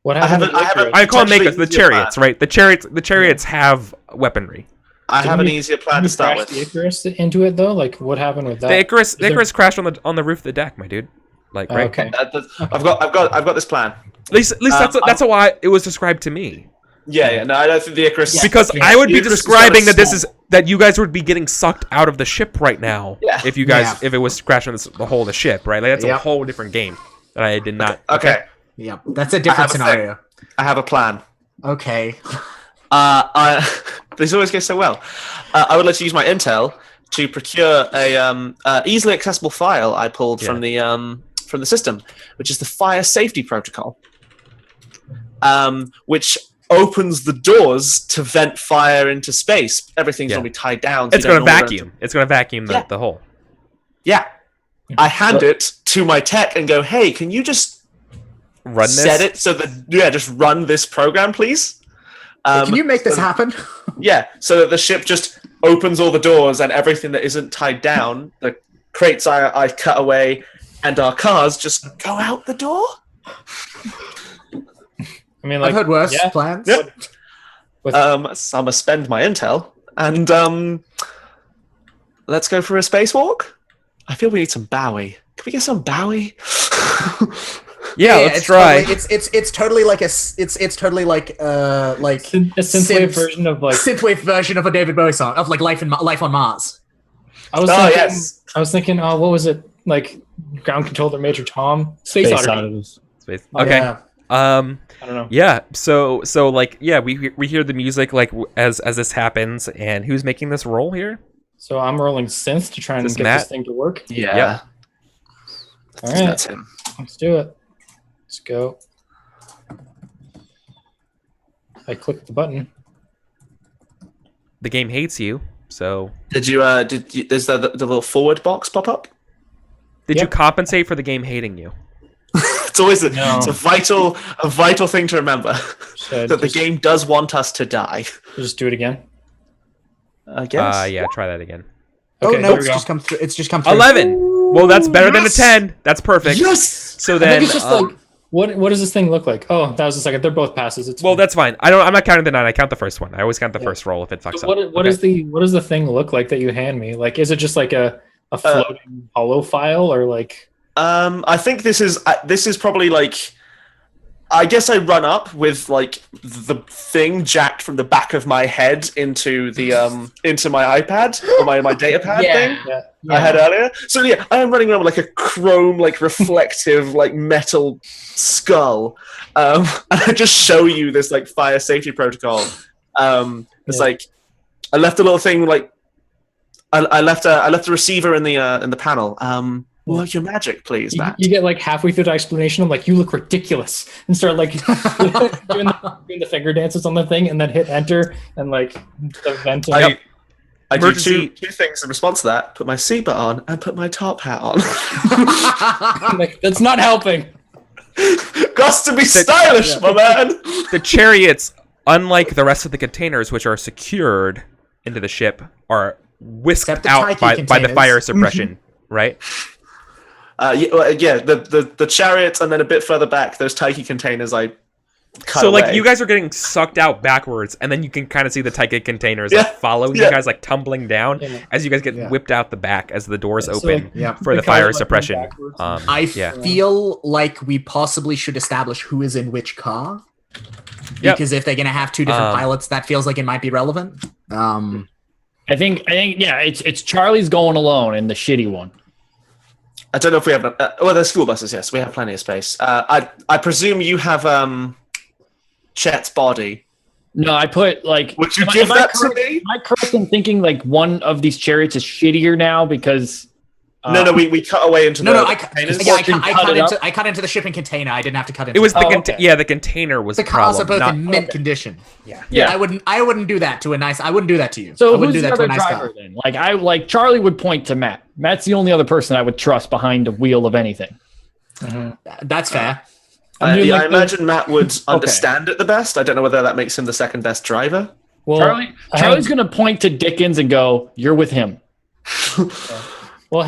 What happened? I call them Makos. The chariots, right? The chariots have weaponry. I have an easier plan to start with. The Icarus into it though. Like, what happened with that? The Icarus crashed on the roof of the deck, my dude. Like, right? Okay. I've got this plan. At least that's how it was described to me. Yeah. No, I don't think the Icarus. Because I would be describing that you guys would be getting sucked out of the ship right now. Yeah. If it was crashing the whole of the ship, right? Like that's a whole different game that I did not. Okay. Yeah, that's a different scenario. I have a plan. Okay. This always goes so well. I would like to use my intel to procure a easily accessible file I pulled from the system, which is the fire safety protocol, which opens the doors to vent fire into space. Everything's going to be tied down. So it's going to vacuum. It's going to vacuum the hole. Yeah. I hand it to my tech and go, hey, can you just set it so that, just run this program, please? Can you make this happen? Yeah, so that the ship just opens all the doors and everything that isn't tied down, the crates I cut away, and our cars just go out the door? I mean, like, I've heard worse plans. Yep. So I'm going to spend my intel, and let's go for a spacewalk. I feel we need some Bowie. Can we get some Bowie? Yeah, let's try. It's totally like a totally like a synthwave version of like synthwave version of a David Bowie song of like Life on Mars. I was thinking, what was it like? Ground Controller Major Tom. Space Oddity. Space. Okay. Yeah. I don't know. Yeah. So like we hear the music like as this happens, and who's making this roll here? So I'm rolling synth to try and get this thing to work. Yeah. Yep. All right. That's him. Let's do it. Let's go. I clicked the button. The game hates you. So Did you? Does the little forward box pop up? Did you compensate for the game hating you? It's always it's a vital thing to remember that the game does want us to die. Just do it again. I guess. Yeah, try that again. Okay, no, it's just come through. 11. Well, that's better than a 10. That's perfect. Yes. So I then, think it's just like what does this thing look like? Oh, that was a second. They're both passes. It's well, fine. that's fine. I'm not counting the 9. I count the first one. I always count the first roll if it fucks So up. what does the thing look like that you hand me? Like, is it just like a floating hollow file or like? I think this is probably like. I guess I run up with like the thing jacked from the back of my head into the into my iPad or my data pad thing I had earlier. So yeah, I am running around with like a chrome, like reflective, like metal skull, and I just show you this like fire safety protocol. It's like I left a little thing like I left a receiver in the panel. Work your magic, please, Matt. You get like halfway through the explanation. I'm like, you look ridiculous, and start like doing the finger dances on the thing, and then hit enter and like the venting. I do two things in response to that: put my seatbelt on and put my top hat on. Like, that's not helping. Got to be stylish, my man. The chariots, unlike the rest of the containers, which are secured into the ship, are whisked out by the fire suppression, right? The chariots, and then a bit further back, those Taiki containers I cut So, like, away. you guys are getting sucked out backwards, and then you can kind of see the Taiki containers like, following you guys, like, tumbling down as you guys get whipped out the back as the doors open for the fire suppression. I feel like we possibly should establish who is in which car. Because if they're going to have two different pilots, that feels like it might be relevant. I think, it's Charlie's going alone in the shitty one. I don't know if we have. There's school buses. Yes, we have plenty of space. I presume you have Chet's body. No, I put like. Would you give that to me? Am I correct in thinking like one of these chariots is shittier now because? No, we cut away into I cut into the shipping container. I didn't have to cut into. It was the container was the cars problem, are both in mint condition. Yeah. I wouldn't do that to a nice. I wouldn't do that to you. So I wouldn't who's do the that to other a nice driver car. then? Like Charlie would point to Matt. Matt's the only other person I would trust behind the wheel of anything. That's fair. I imagine Matt would understand it the best. I don't know whether that makes him the second best driver. Well, Charlie's going to point to Dickens and go, "You're with him." Well, I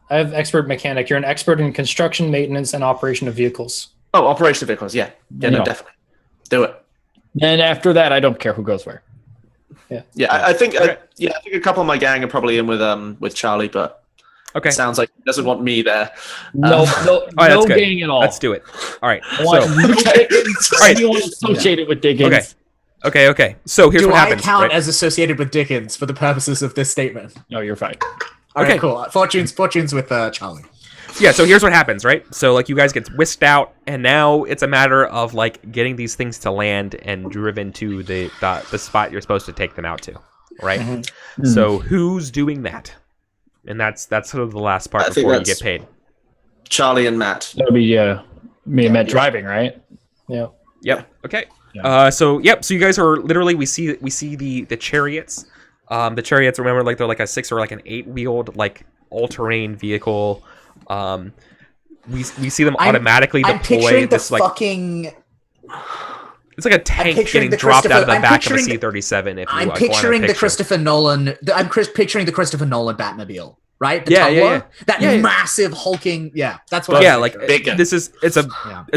have expert mechanic. You're an expert in construction, maintenance, and operation of vehicles. Oh, operation of vehicles. Yeah, no, definitely. Do it. Then after that, I don't care who goes where. I think a couple of my gang are probably in with Charlie, but it sounds like he doesn't want me there. No gang at all. Let's do it. All right. I want anyone associated with Dickens. Okay. So here's what happens. Do I count as associated with Dickens for the purposes of this statement? No, you're fine. All right, cool. Fortunes with Charlie. Yeah, so here's what happens, right? So, like, you guys get whisked out, and now it's a matter of, like, getting these things to land and driven to the spot you're supposed to take them out to, right? Mm-hmm. So, who's doing that? And that's sort of the last part before you get paid. Charlie and Matt. That would be me and Matt driving, right? Yeah. Yep. Okay. Yeah. So you guys are literally we see the chariots. The chariots, remember, like they're like a 6 or like an 8-wheeled like all-terrain vehicle. We see them automatically deploy this like fucking. It's like a tank getting dropped out of the back of a C-37. I'm picturing the Christopher Nolan. I'm picturing the Christopher Nolan Batmobile, right? That massive hulking. Yeah, that's what. This is it's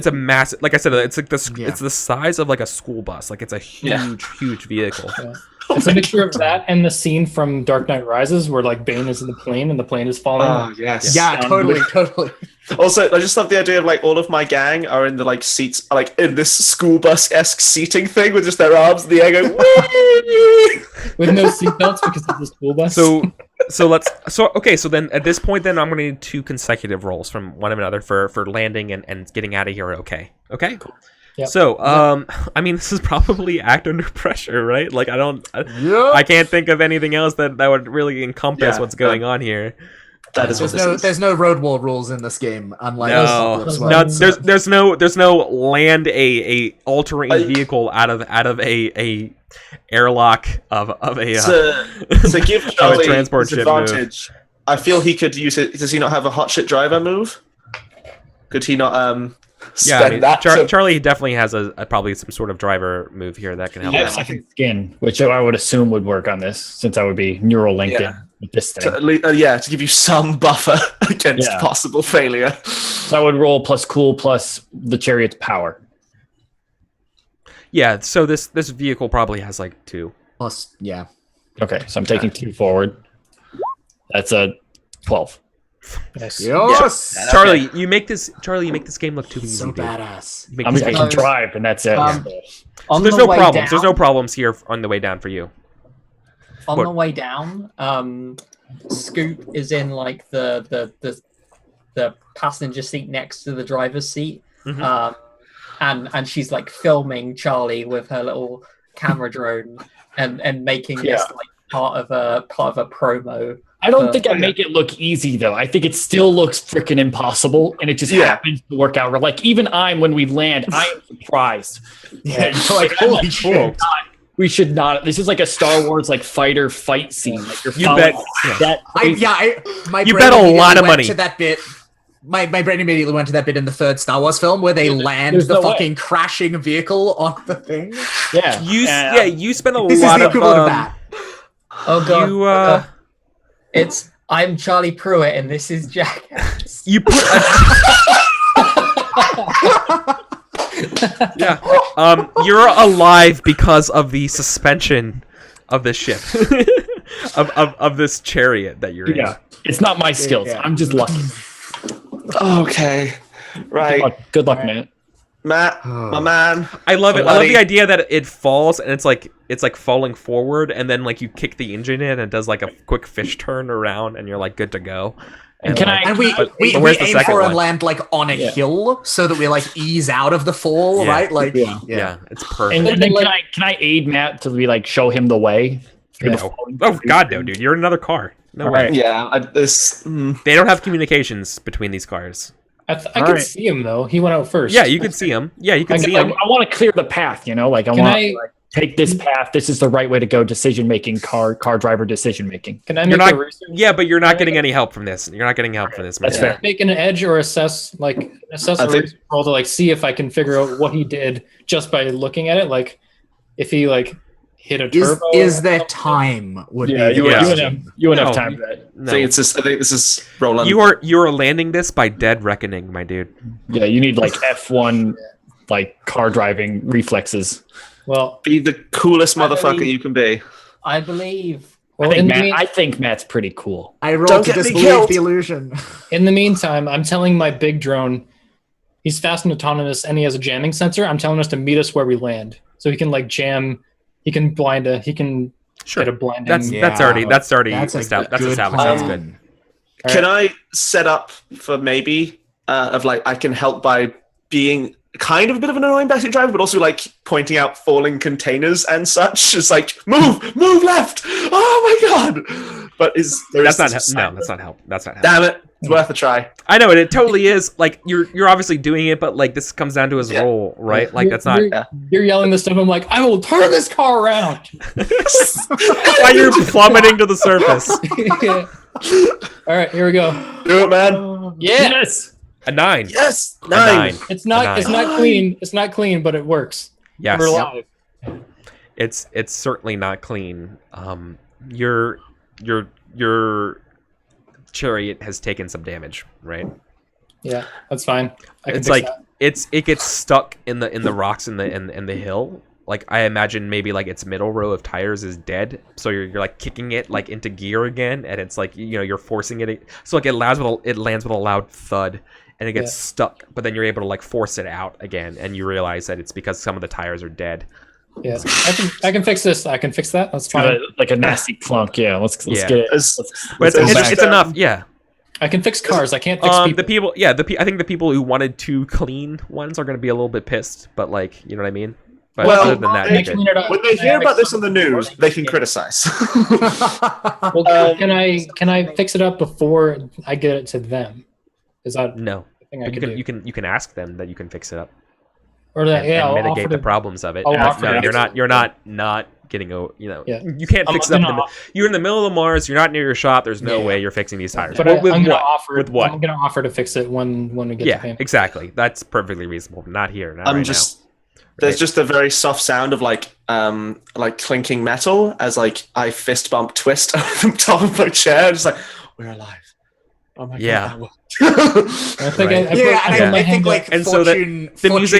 a massive. Like I said, it's like it's the size of like a school bus. Like it's a huge vehicle. Yeah. It's a mixture of that and the scene from Dark Knight Rises where like Bane is in the plane and the plane is falling. Oh yes. Yeah, totally. Also, I just love the idea of like all of my gang are in the like seats, like in this school bus-esque seating thing with just their arms in the air going with no seatbelts because it's a school bus. So then at this point then I'm gonna need 2 consecutive rolls from one another for landing and getting out of here. Okay. Cool. Yep. So, I mean, this is probably act under pressure, right? Like, I can't think of anything else that would really encompass what's going on here. There's no road wall rules in this game, unlike there's no land a all-terrain vehicle out of a airlock of a to give Charlie a transport ship advantage. I feel he could use it. Does he not have a hot shit driver move? Could he not Yeah, I mean, Charlie definitely has probably some sort of driver move here that can help. Yeah, second skin, which I would assume would work on this, since I would be neural linked in with this thing. To give you some buffer against possible failure. So I would roll plus cool plus the chariot's power. Yeah, so this vehicle probably has like 2. Plus, yeah. Okay, so I'm taking 2 forward. That's a 12. Yes. Charlie, you make this game look too easy. So badass. I can drive, and that's it. So there's no problems. There's no problems here on the way down for you. On the way down, Scoop is in like the passenger seat next to the driver's seat, and she's like filming Charlie with her little camera drone and making this like part of a promo. I don't think I make it look easy though. I think it still looks freaking impossible, and it just happens to work out. Like even when we land, I am surprised. Yeah, like holy shit. We should not. This is like a Star Wars like fighter fight scene. Like you bet. You bet a lot of money to that bit. My brain immediately went to that bit in the third Star Wars film where they land the fucking crashing vehicle on the thing. Yeah, you spent a lot of that. Oh god. I'm Charlie Pruitt and this is Jackass. You put you're alive because of the suspension of the ship. of this chariot that you're in. Yeah. It's not my skills. Yeah. I'm just lucky. Okay. Right. Good luck, man. Matt, my man. I love it. I love the idea that it falls and it's like falling forward, and then like you kick the engine in and it does like a quick fish turn around, and you're like good to go. And we aim for and land like on a hill so that we like ease out of the fall, right? Like it's perfect. And then can I aid Matt to be like show him the way? Oh god, no, dude! You're in another car. No way. Right. Yeah, they don't have communications between these cars. I can see him though. He went out first. Yeah, you can see him. Yeah, you can see him. I want to clear the path. Like I want to take this path. This is the right way to go. Decision making, car driver decision making. Can I make a research? Yeah, but you're not getting any help from this. You're not getting help from this. That's fair. Make an edge or assess a research roll to like see if I can figure out what he did just by looking at it. Like if he like hit a turbo. Is there time? You wouldn't have time for that. No. I think this is rolling. You are landing this by dead reckoning, my dude. Yeah, you need like F1 like car driving reflexes. Well, be the coolest motherfucker you can be. I believe. Well, I think Matt's pretty cool. I rolled to disbelieve the illusion. In the meantime, I'm telling my big drone, he's fast and autonomous, and he has a jamming sensor. I'm telling us to meet us where we land, so he can like jam. He can get a blinding. That's already established. That's good. Can I set up for maybe of like I can help by being kind of a bit of an annoying backseat driver, but also like pointing out falling containers and such. It's like move left. Oh my god! But that's not help. Damn it! It's worth a try. I know, and it totally is. Like you're obviously doing it, but like this comes down to his role, right? Like that's not. You're yelling this stuff. I'm like, I will turn this car around. While you're plummeting to the surface. All right, here we go. Do it, man. Yes. A 9. Yes, 9. It's not clean. It's not clean, but it works. Yes. We're alive. It's certainly not clean. Your chariot has taken some damage, right? Yeah, that's fine. It's like it gets stuck in the rocks in the hill. Like I imagine maybe like its middle row of tires is dead, so you're like kicking it like into gear again, and it's like you're forcing it. So like it lands with a loud thud, and it gets stuck. But then you're able to like force it out again, and you realize that it's because some of the tires are dead. Yeah, I can fix this. I can fix that. That's fine. Like a nasty clunk. Yeah, let's get it. It's enough. Yeah. I can fix cars. I can't fix people. I think the people who wanted 2 clean ones are going to be a little bit pissed, but like, you know what I mean? But other than that, when they hear about this on the news, they can criticize. Well, can I fix it up before I get it to them? Is that no? You can ask them that you can fix it up, or that and mitigate the problems of it. You're not getting you know, Yeah. you can't fix them. You're in the middle of Mars. You're not near your shop. There's no way you're fixing these tires. But I'm going to offer to fix it when we get to payment. Exactly. That's perfectly reasonable. Not here. Not right now. There's just a very soft sound of like clinking metal as like I fist bump twist over the top of my chair, just like we're alive. Oh my god! I think I think like and fortune, so the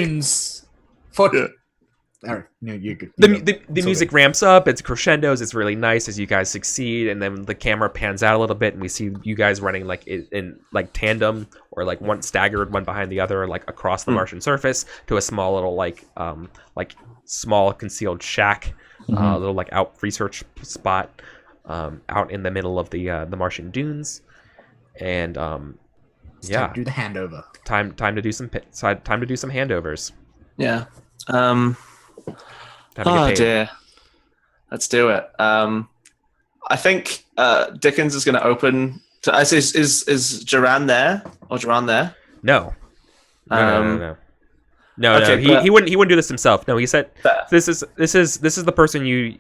music. The music ramps up, it's crescendos, it's really nice as you guys succeed, and then the camera pans out a little bit and we see you guys running like in like tandem or like one staggered one behind the other, like across the Martian surface to a small little like small concealed shack, little like out research spot out in the middle of the Martian dunes. And time to do the handover. Time to do some handovers. Yeah. Oh dear. Let's do it. I think Dickens is going to open. Is Duran there or Duran there? No. No. Okay, no. He wouldn't do this himself. No, he said this is the person you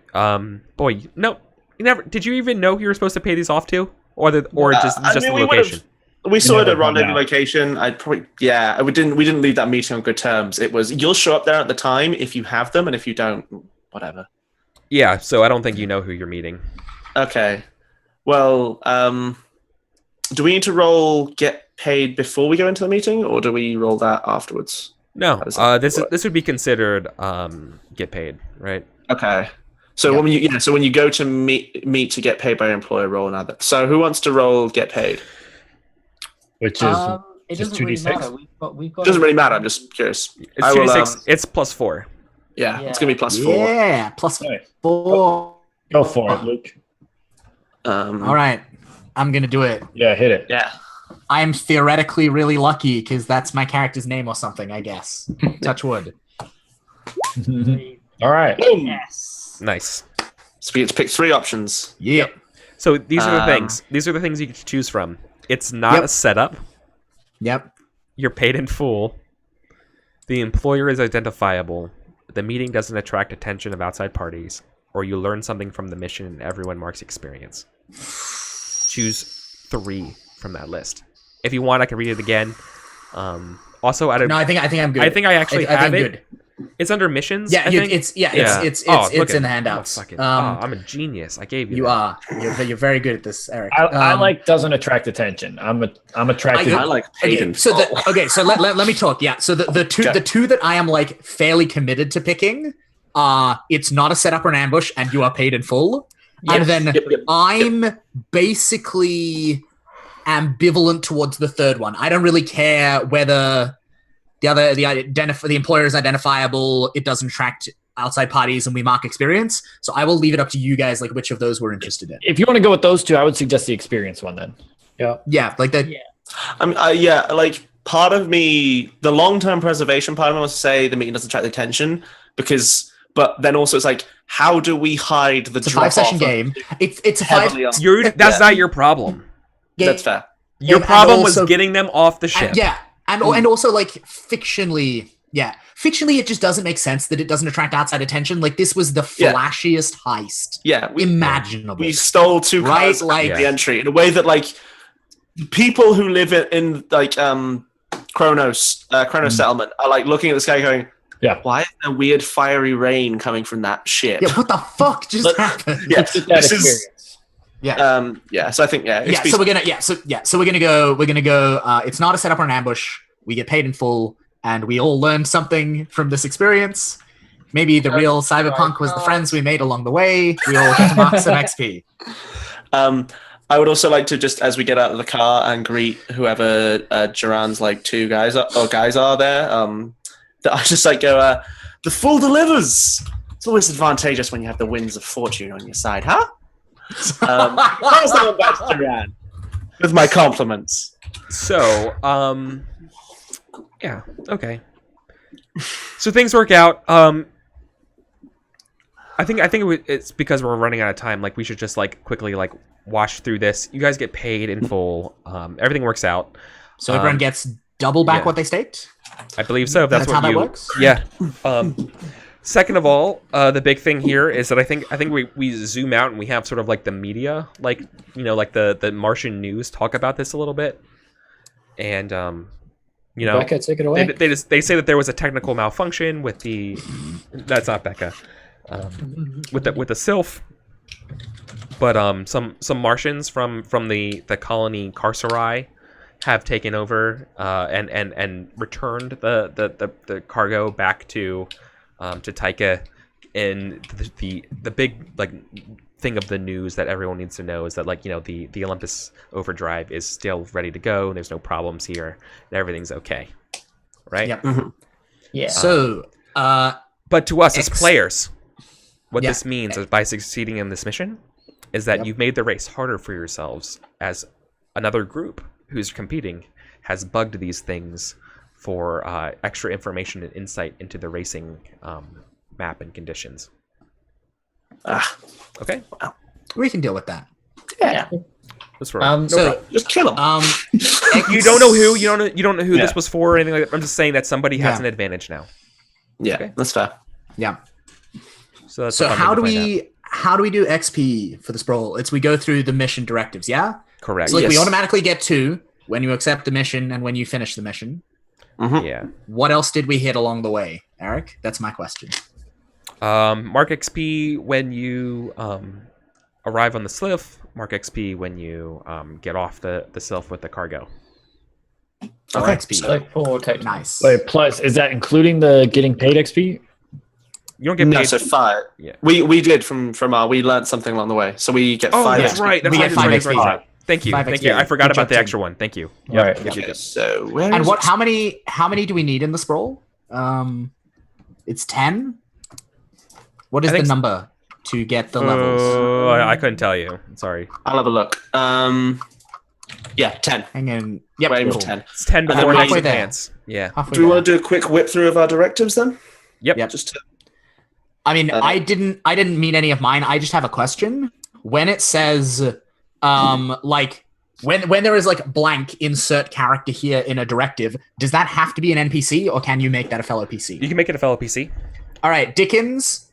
boy. No, you never. Did you even know who you were supposed to pay these off to, or just the location? We saw the rendezvous location. I'd probably we didn't leave that meeting on good terms. It was you'll show up there at the time if you have them, and if you don't, whatever. Yeah, so I don't think you know who you're meeting. Okay. Well, do we need to roll get paid before we go into the meeting, or do we roll that afterwards? No. This would be considered get paid, right? Okay. So when you go to meet to get paid by your employer, roll another. So who wants to roll get paid? Which is it doesn't really matter. We've got doesn't really matter. I'm just curious. It's 2d6. It's +4. Yeah, it's gonna be +4. Yeah, +4. Go for it, Luke. All right, I'm gonna do it. Yeah, hit it. Yeah. I'm theoretically really lucky because that's my character's name or something, I guess. Touch wood. All right. Boom. Yes. Nice. So we get to pick 3 options. Yep. So these are the things. These are the things you can choose from. It's not a setup. Yep. You're paid in full. The employer is identifiable. The meeting doesn't attract attention of outside parties. Or you learn something from the mission and everyone marks experience. Choose 3 from that list. If you want, I can read it again. Also, I think I'm good. I think I actually have it. Good. It's under missions. Yeah, it's in the handouts. I'm a genius. I gave you. You that. are. You're very good at this, Eric. I like doesn't attract attention. I'm attracted. I like paid in full. So let me talk. Yeah. So the two that I am like fairly committed to picking, it's not a setup or an ambush, and you are paid in full. Yes. And then I'm basically ambivalent towards the third one. I don't really care whether the employer is identifiable, it doesn't attract outside parties, and we mark experience. So I will leave it up to you guys, like which of those we're interested in. If you want to go with those 2, I would suggest the experience one then. Yeah, like that. Yeah. Like part of me, the long-term preservation part of me wants to say the meeting doesn't attract attention but then also it's like, how do we hide the drop-off? It's a 5-session game. It's a 5. That's not your problem. That's fair. Your problem was getting them off the ship. And also, like, fictionally, it just doesn't make sense that it doesn't attract outside attention. Like, this was the flashiest heist imaginable. We stole 2 cars at the entry in a way that, like, people who live in like, Kronos settlement are, like, looking at the sky going, why is there weird fiery rain coming from that ship? Yeah, what the fuck just happened? This is... Yeah. So I think So we're gonna go. It's not a setup or an ambush. We get paid in full, and we all learned something from this experience. Maybe the real cyberpunk was the friends we made along the way. We all get to mark some XP. I would also like to just, as we get out of the car and greet whoever Duran's like 2 guys are there. That I just like go. The fool delivers. It's always advantageous when you have the winds of fortune on your side, huh? How's that back to Duran? With my compliments. So, okay. So things work out. I think it's because we're running out of time. Like we should just like quickly like wash through this. You guys get paid in full. Everything works out. So everyone gets double back what they staked. I believe so. If that's how that works. Yeah. Second of all, the big thing here is that I think we zoom out and we have sort of like the media, like like the Martian news talk about this a little bit, and Becca, take it away. They say that there was a technical malfunction with the that's not Becca, with the Sylph, but some Martians from the colony Carcerai have taken over and returned the cargo back to Taika, and the big thing of the news that everyone needs to know is that the Olympus Overdrive is still ready to go, and there's no problems here, and everything's okay, right? Yep. Yeah. So, but to us as players, what this means is by succeeding in this mission is that you've made the race harder for yourselves, as another group who's competing has bugged these things for extra information and insight into the racing map and conditions. Okay. We can deal with that. Yeah. That's right. Just kill him. You don't know who. You don't know who this was for or anything like that. I'm just saying that somebody has an advantage now. Yeah, that's fair. Yeah. So how do we do XP for the Sprawl? We go through the mission directives. Yeah. Correct. So we automatically get 2 when you accept the mission and when you finish the mission. Mm-hmm. Yeah. What else did we hit along the way, Eric? That's my question. Mark XP when you arrive on the Sylph. Mark XP when you get off the Sylph with the cargo. Okay. XP. So 4 total. Nice. Wait, plus, is that including the getting paid XP? You don't get paid. No, so 5. Yeah. We did from we learned something along the way, so we get 5. That's XP. right. That's we right. get 5 XP. Thank you. 5 Thank XP. you. I forgot about the Good extra one. Thank you. All right. Okay, so how many do we need in the Sprawl? It's 10. What is the number to get the levels? I couldn't tell you. Sorry. I'll have a look. Yeah, 10. Hang on. Yep. We're aiming Cool. for 10. It's 10 before next halfway there. advance. Yeah. Halfway Do we there. want to do a quick whip through of our directives then? Yep. Just to... I mean, I didn't mean any of mine. I just have a question. When it says, when there is blank insert character here in a directive, does that have to be an NPC or can you make that a fellow PC? You can make it a fellow PC. All right, Dickens,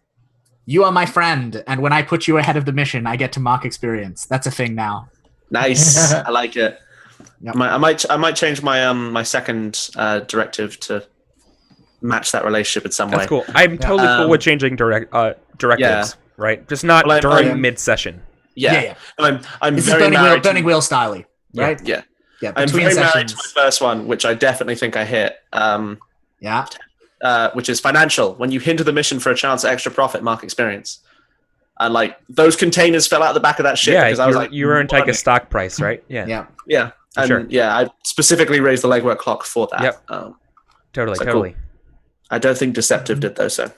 you are my friend, and when I put you ahead of the mission, I get to mark experience. That's a thing now. Nice. I like it. Yep. I might change my my second directive to match that relationship in some way. That's cool. I'm totally cool with changing directives, right? Just not during mid-session. Yeah. I'm This very is Burning Wheel style, right? Yeah. Yeah. I'm Between very married sessions. to my first one, which I definitely think I hit. Yeah. Which is financial. When you hint of the mission for a chance at extra profit, mark experience. And those containers fell out the back of that ship because I was you earned a stock price, right? Yeah. Yeah. And sure. I specifically raised the legwork clock for that. Yep. Totally. Cool. I don't think Deceptive did though, so.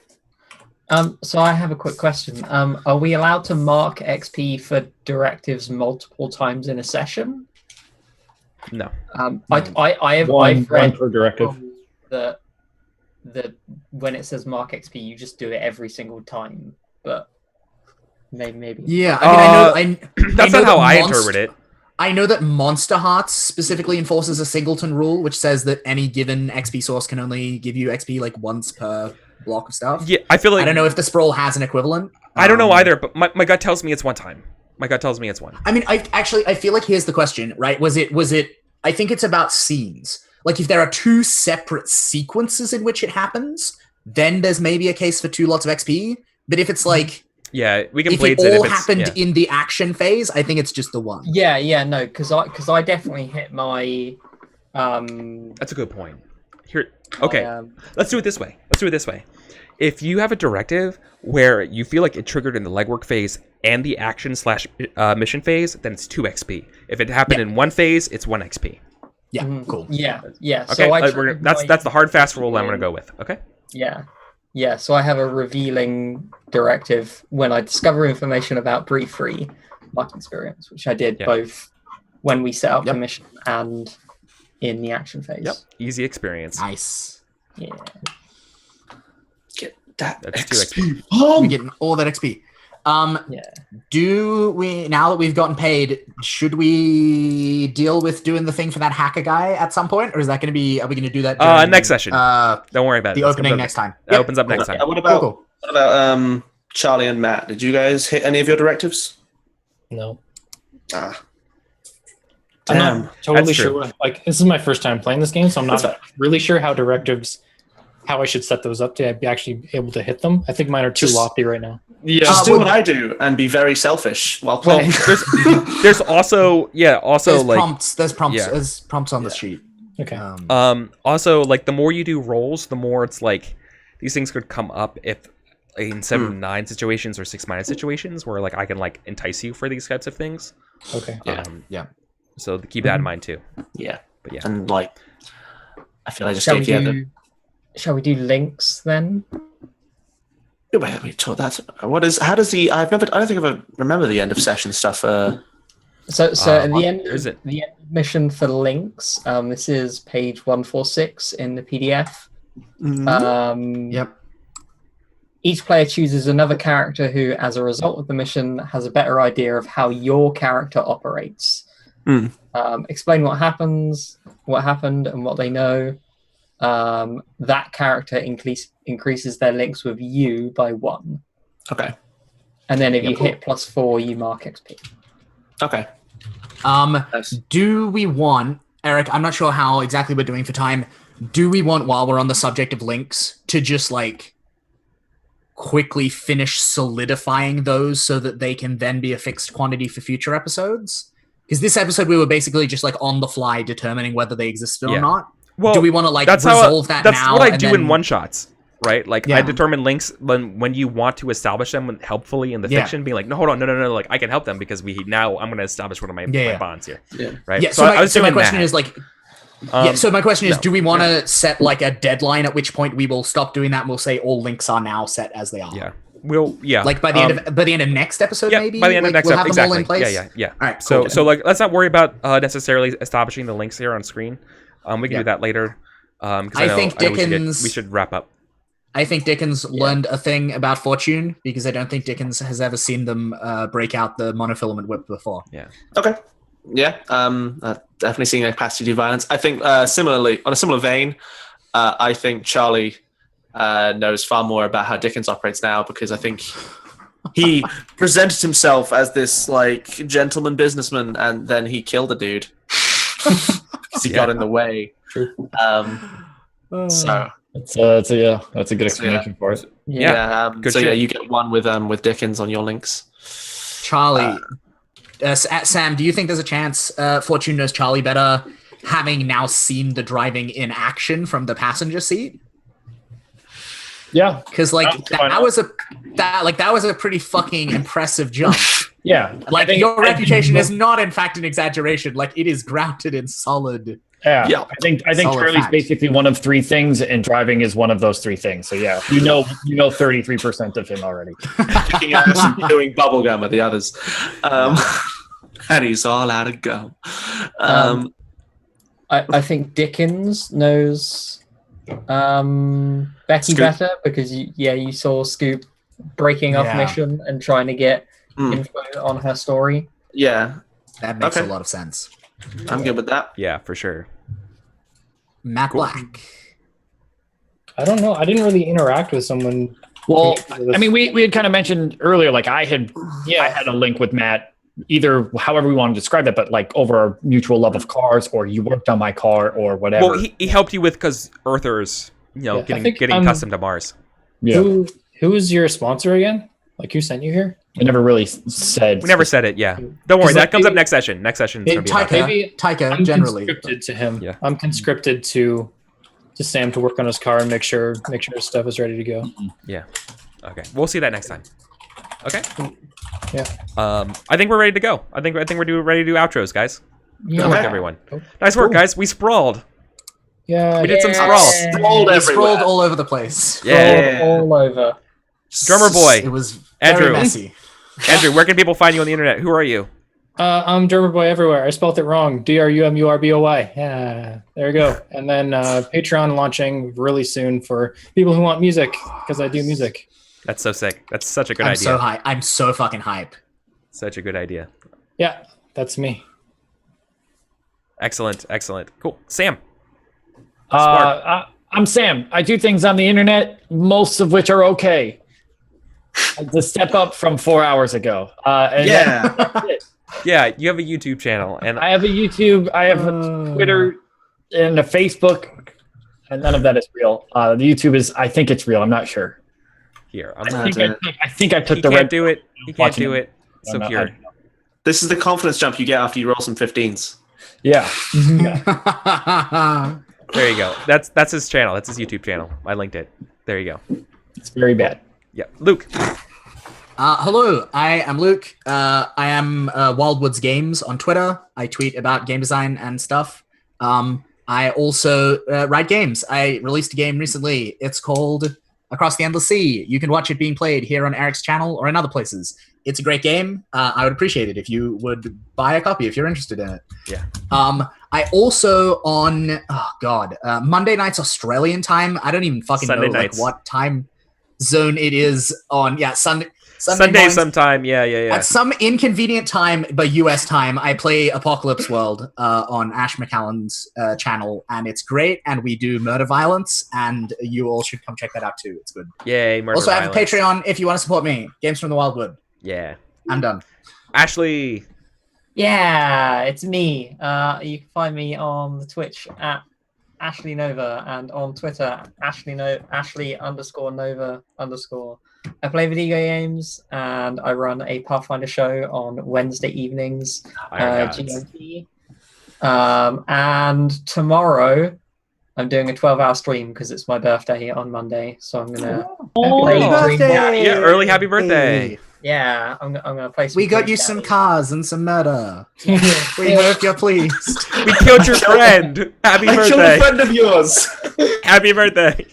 So I have a quick question. Are we allowed to mark XP for directives multiple times in a session? No. I've read per directive. that when it says mark XP, you just do it every single time. But maybe. Yeah. I mean, that's not how I interpret it. I know that Monster Hearts specifically enforces a singleton rule, which says that any given XP source can only give you XP once per block of stuff. Yeah, I feel like I don't know if the Sprawl has an equivalent. I don't know either, but my gut tells me it's one time. My gut tells me it's one. I mean, I feel like here's the question, right? Was it? I think it's about scenes. If there are 2 separate sequences in which it happens, then there's maybe a case for 2 lots of XP. But if it's yeah, we can if blades it it. all If it's, happened in the action phase, I think it's just the one. Yeah, no, because I definitely hit my. That's a good point. Here, okay, let's do it this way. If you have a directive where you feel like it triggered in the legwork phase and the action / mission phase, then it's 2 XP. If it happened in one phase, it's 1 XP. Yeah, cool. Yeah. Okay, So that's the hard fast rule I'm going to go with. Okay. Yeah. So I have a revealing directive when I discover information about Brief Free mark experience, which I did both when we set up the mission and in the action phase. Yep. Easy experience. Nice. Yeah. Get that That's XP. 2 XP. We're getting all that XP. Do we, now that we've gotten paid, should we deal with doing the thing for that hacker guy at some point, or is that going to be? Are we going to do that during, next session? Don't worry about the opening next time. That opens up next time. What about Charlie and Matt? Did you guys hit any of your directives? No. Damn. I'm not totally sure. Like, this is my first time playing this game, so I'm not really sure how I should set those up to be actually able to hit them. I think mine are too lofty right now. Yeah, just do what I do and be very selfish while playing. There's also prompts. There's prompts on the sheet. Okay. Also, like, the more you do rolls, the more it's like these things could come up if in 7-9 situations or 6- situations where like I can like entice you for these types of things. Okay. Yeah. So keep that in mind too. Yeah. But yeah. And like, I feel I just Shall we do links then? We told that. How does the? I don't think I remember the end of session stuff. So at the end of the mission for links, this is page 146 in the PDF. Yep. Each player chooses another character who, as a result of the mission, has a better idea of how your character operates. Explain what happened, and what they know. That character increases their links with you by 1. Okay. And then if you hit +4, you mark XP. Okay. Do we want, Eric, I'm not sure how exactly we're doing for time. Do we want, while we're on the subject of links, to just like quickly finish solidifying those so that they can then be a fixed quantity for future episodes? Because this episode we were basically just like on the fly determining whether they existed or not. Well, do we want to like resolve that now? That's what I do in one-shots, right? Like I determine links when you want to establish them helpfully in the fiction, being like, no, hold on, no, like I can help them because I'm going to establish one of my bonds here, right? Yeah. So my question is like, so my question is, do we want to set like a deadline at which point we will stop doing that and we'll say all links are now set as they are? Yeah. Like by the end of next episode, maybe. By the end of next episode, exactly. All in place? Yeah. All right. So like, let's not worry about necessarily establishing the links here on screen. We can do that later. I think Dickens. We should wrap up. I think Dickens learned a thing about Fortune because I don't think Dickens has ever seen them break out the monofilament whip before. Yeah. Okay. Yeah. Definitely seeing a capacity to do violence. I think similarly, on a similar vein, I think Charlie knows far more about how Dickens operates now because I think he presented himself as this like gentleman businessman and then he killed a dude because he got in the way. True. So that's a good explanation for it. You get 1 with Dickens on your links. Charlie, Sam, do you think there's a chance Fortune knows Charlie better, having now seen the driving in action from the passenger seat? Yeah, because like that was a pretty fucking impressive jump. Yeah, like your reputation is not in fact an exaggeration. Like it is grounded in solid. Yeah. I think Charlie's basically one of 3 things, and driving is one of those 3 things. So yeah, you know 33% of him already. Kicking ass and doing bubblegum at the others, and he's all out of gum. I think Dickens knows Becky Scoop. better because you saw Scoop breaking off mission and trying to get info on her story. Yeah, that makes a lot of sense. I'm good with that. Yeah, for sure. Matt Black. I don't know. I didn't really interact with someone. Well, I mean, we had kind of mentioned earlier, like I had a link with Matt, either however we want to describe that, but like over our mutual love of cars, or you worked on my car, or whatever. Well, he helped you with because Earthers, getting accustomed to Mars. Yeah. Who is your sponsor again? Like who sent you here? We never really said. We never said it. Yeah, don't worry. That comes up next session. Next session. Taika I'm generally conscripted to him. Yeah. I'm conscripted to Sam to work on his car and make sure his stuff is ready to go. Yeah. Okay. We'll see that next time. Okay. Yeah. I think we're ready to go. I think we're ready to do outros, guys. Yeah. Good work, everyone. Nice work, guys. We sprawled. Yeah. We did some sprawl. Sprawled all over the place. Yeah. All over. Drummer boy. It was Andrew. very messy. Andrew, where can people find you on the internet? Who are you? I'm Drummer Boy everywhere. I spelled it wrong. DRUMURBOY. Yeah, there we go. And then Patreon launching really soon for people who want music, because I do music. That's so sick. That's such a good I'm idea. so hype. I'm so fucking hype. Such a good idea. Yeah, that's me. Excellent. Cool. Sam. I'm Sam. I do things on the internet, most of which are okay. To step up from 4 hours ago. Yeah, you have a YouTube channel, and I have a YouTube. I have a Twitter and a Facebook, and none of that is real. The YouTube is. I think it's real. I'm not sure. Here, I think I took he the can't red. do it. He can't do it. So here. This is the confidence jump you get after you roll some 15s. Yeah. There you go. That's his channel. That's his YouTube channel. I linked it. There you go. It's very bad. Yeah, Luke. Hello, I am Luke. I am Wildwoods Games on Twitter. I tweet about game design and stuff. I also write games. I released a game recently. It's called Across the Endless Sea. You can watch it being played here on Eric's channel or in other places. It's a great game. I would appreciate it if you would buy a copy if you're interested in it. Yeah. I also on Monday nights Australian time. I don't even fucking Sunday know nights. like what time zone it is on. Yeah, Sunday sometime. Yeah. At some inconvenient time, but US time, I play Apocalypse World on Ash McCallan's channel, and it's great. And we do murder violence, and you all should come check that out too. It's good. Yay, murder Also, I violence. have a Patreon if you want to support me. Games from the Wildwood. Yeah. I'm done._. Yeah, it's me. You can find me on the Twitch at Ashley Nova and on Twitter Ashley_Nova_. I play video games and I run a Pathfinder show on Wednesday evenings, GMT. And tomorrow I'm doing a 12-hour stream because it's my birthday on Monday, so I'm gonna play Yeah, early happy birthday. Yeah, I'm gonna play. We got you some cars and some murder. We hope you're pleased. We killed your friend. Happy I killed a birthday. friend of yours. Happy birthday.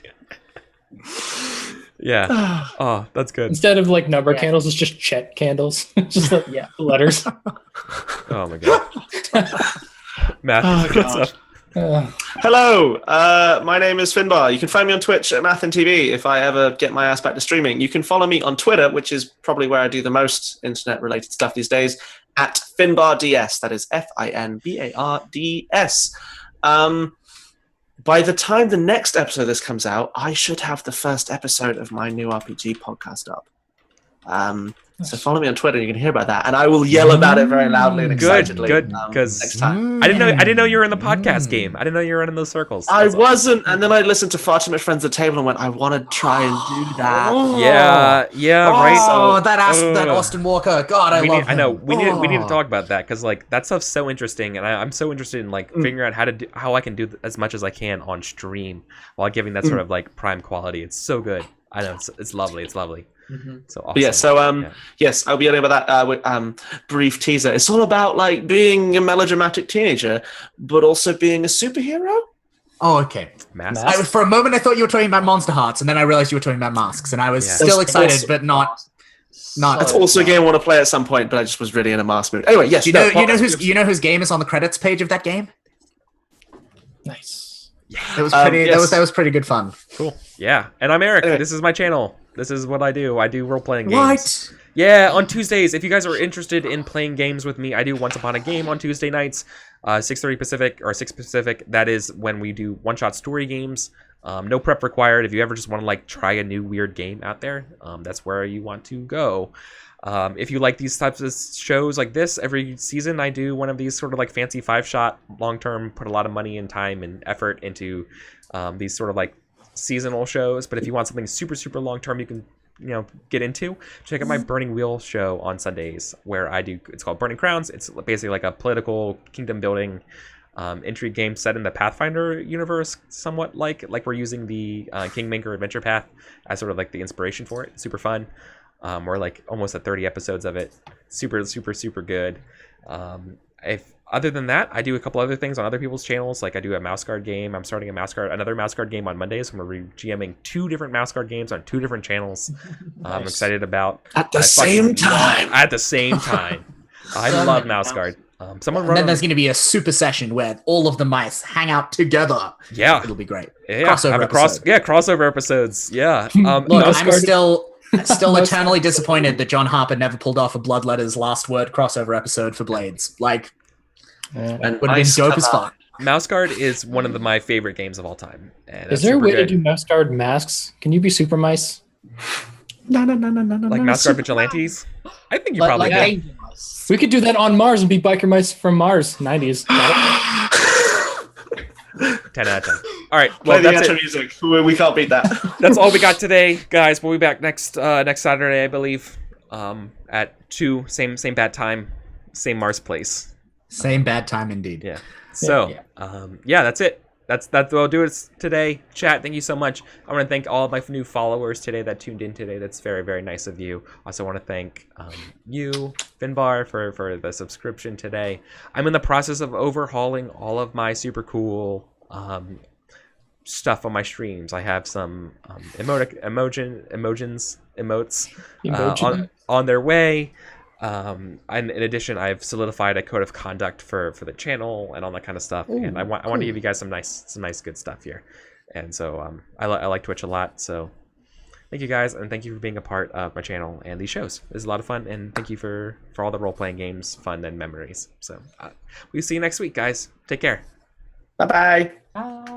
Yeah. Oh, that's good. Instead of like number candles, it's just Chet candles. Just like letters. Oh my god. Matt, what's up? Hello, my name is Finbar. You can find me on Twitch at MathinTV if I ever get my ass back to streaming. You can follow me on Twitter, which is probably where I do the most internet-related stuff these days, at FinbarDS. That is FINBARDS. By the time the next episode of this comes out, I should have the first episode of my new RPG podcast up. So follow me on Twitter. You can hear about that, and I will yell about it very loudly and excitedly. Good, because next time. I didn't know you were in the podcast game. I didn't know you were in those circles. I wasn't, and then I listened to Far Too Much Friends at the Table and went, I want to try and do that. Right. Oh, that Austin Walker. God, I love him. I know. We need to talk about that because like that stuff's so interesting, and I'm so interested in like figuring out how I can do as much as I can on stream while giving that sort of like prime quality. It's so good. I know it's lovely. It's lovely. Mm-hmm. So awesome. Yes, I'll be yelling about that with brief teaser. It's all about like being a melodramatic teenager, but also being a superhero. Oh, okay. Masks? For a moment, I thought you were talking about Monster Hearts, and then I realized you were talking about masks, and I was still excited, but not. That's also a game I want to play at some point, but I just was really in a mask mood. Anyway, yes. You know whose game is on the credits page of that game? Nice. Yeah, it was pretty. That was pretty good fun. Cool. Yeah, and I'm Eric. Anyway. This is my channel. This is what I do. I do role-playing games. What? Yeah, on Tuesdays. If you guys are interested in playing games with me, I do Once Upon a Game on Tuesday nights, 6:30 Pacific or 6 Pacific. That is when we do one-shot story games. No prep required. If you ever just want to like try a new weird game out there, that's where you want to go. If you like these types of shows like this, every season I do one of these sort of like fancy 5-shot, long-term, put a lot of money and time and effort into these sort of like seasonal shows. But if you want something super, super long-term you can get into, check out my Burning Wheel show on Sundays where I do, it's called Burning Crowns. It's basically like a political kingdom building intrigue game set in the Pathfinder universe, somewhat like we're using the Kingmaker Adventure Path as sort of like the inspiration for it. It's super fun. We're like almost at 30 episodes of it. Super, super, super good. Other than that, I do a couple other things on other people's channels. Like I do a mouse guard game. I'm starting another mouse guard game on Mondays. We're GMing 2 different mouse guard games on 2 different channels. Nice. I'm excited about At the same time. I love mouse guard. Then there's going to be a super session where all of the mice hang out together. Yeah, it'll be great. Yeah, crossover episodes. Yeah. Look, Still eternally disappointed that John Harper never pulled off a Bloodletter's Last Word crossover episode for Blades. Like, would have been dope as fuck. Mouse Guard is one of my favorite games of all time. And is there a way to do Mouse Guard masks? Can you be Super Mice? No. Like Mouse Guard Vigilantes? I think you probably could. We could do that on Mars and be biker mice from Mars, 90s. 10 out of 10. All right, well, that's it. Music. We can't beat that. That's all we got today, guys. We'll be back next Saturday, I believe, at 2, same bad time, same Mars place. Same bad time indeed. Yeah. So, that's it. That's what I'll do today. Chat, thank you so much. I want to thank all of my new followers today that tuned in today. That's very, very nice of you. Also want to thank you, Finbar, for the subscription today. I'm in the process of overhauling all of my super cool stuff on my streams. I have some emotes on their way. And in addition, I've solidified a code of conduct for the channel and all that kind of stuff. Ooh, and I want to give you guys some nice good stuff here. And so I like Twitch a lot. So thank you guys, and thank you for being a part of my channel and these shows. This is a lot of fun, and thank you for all the role-playing games, fun, and memories. So we'll see you next week, guys. Take care. Bye-bye. Bye.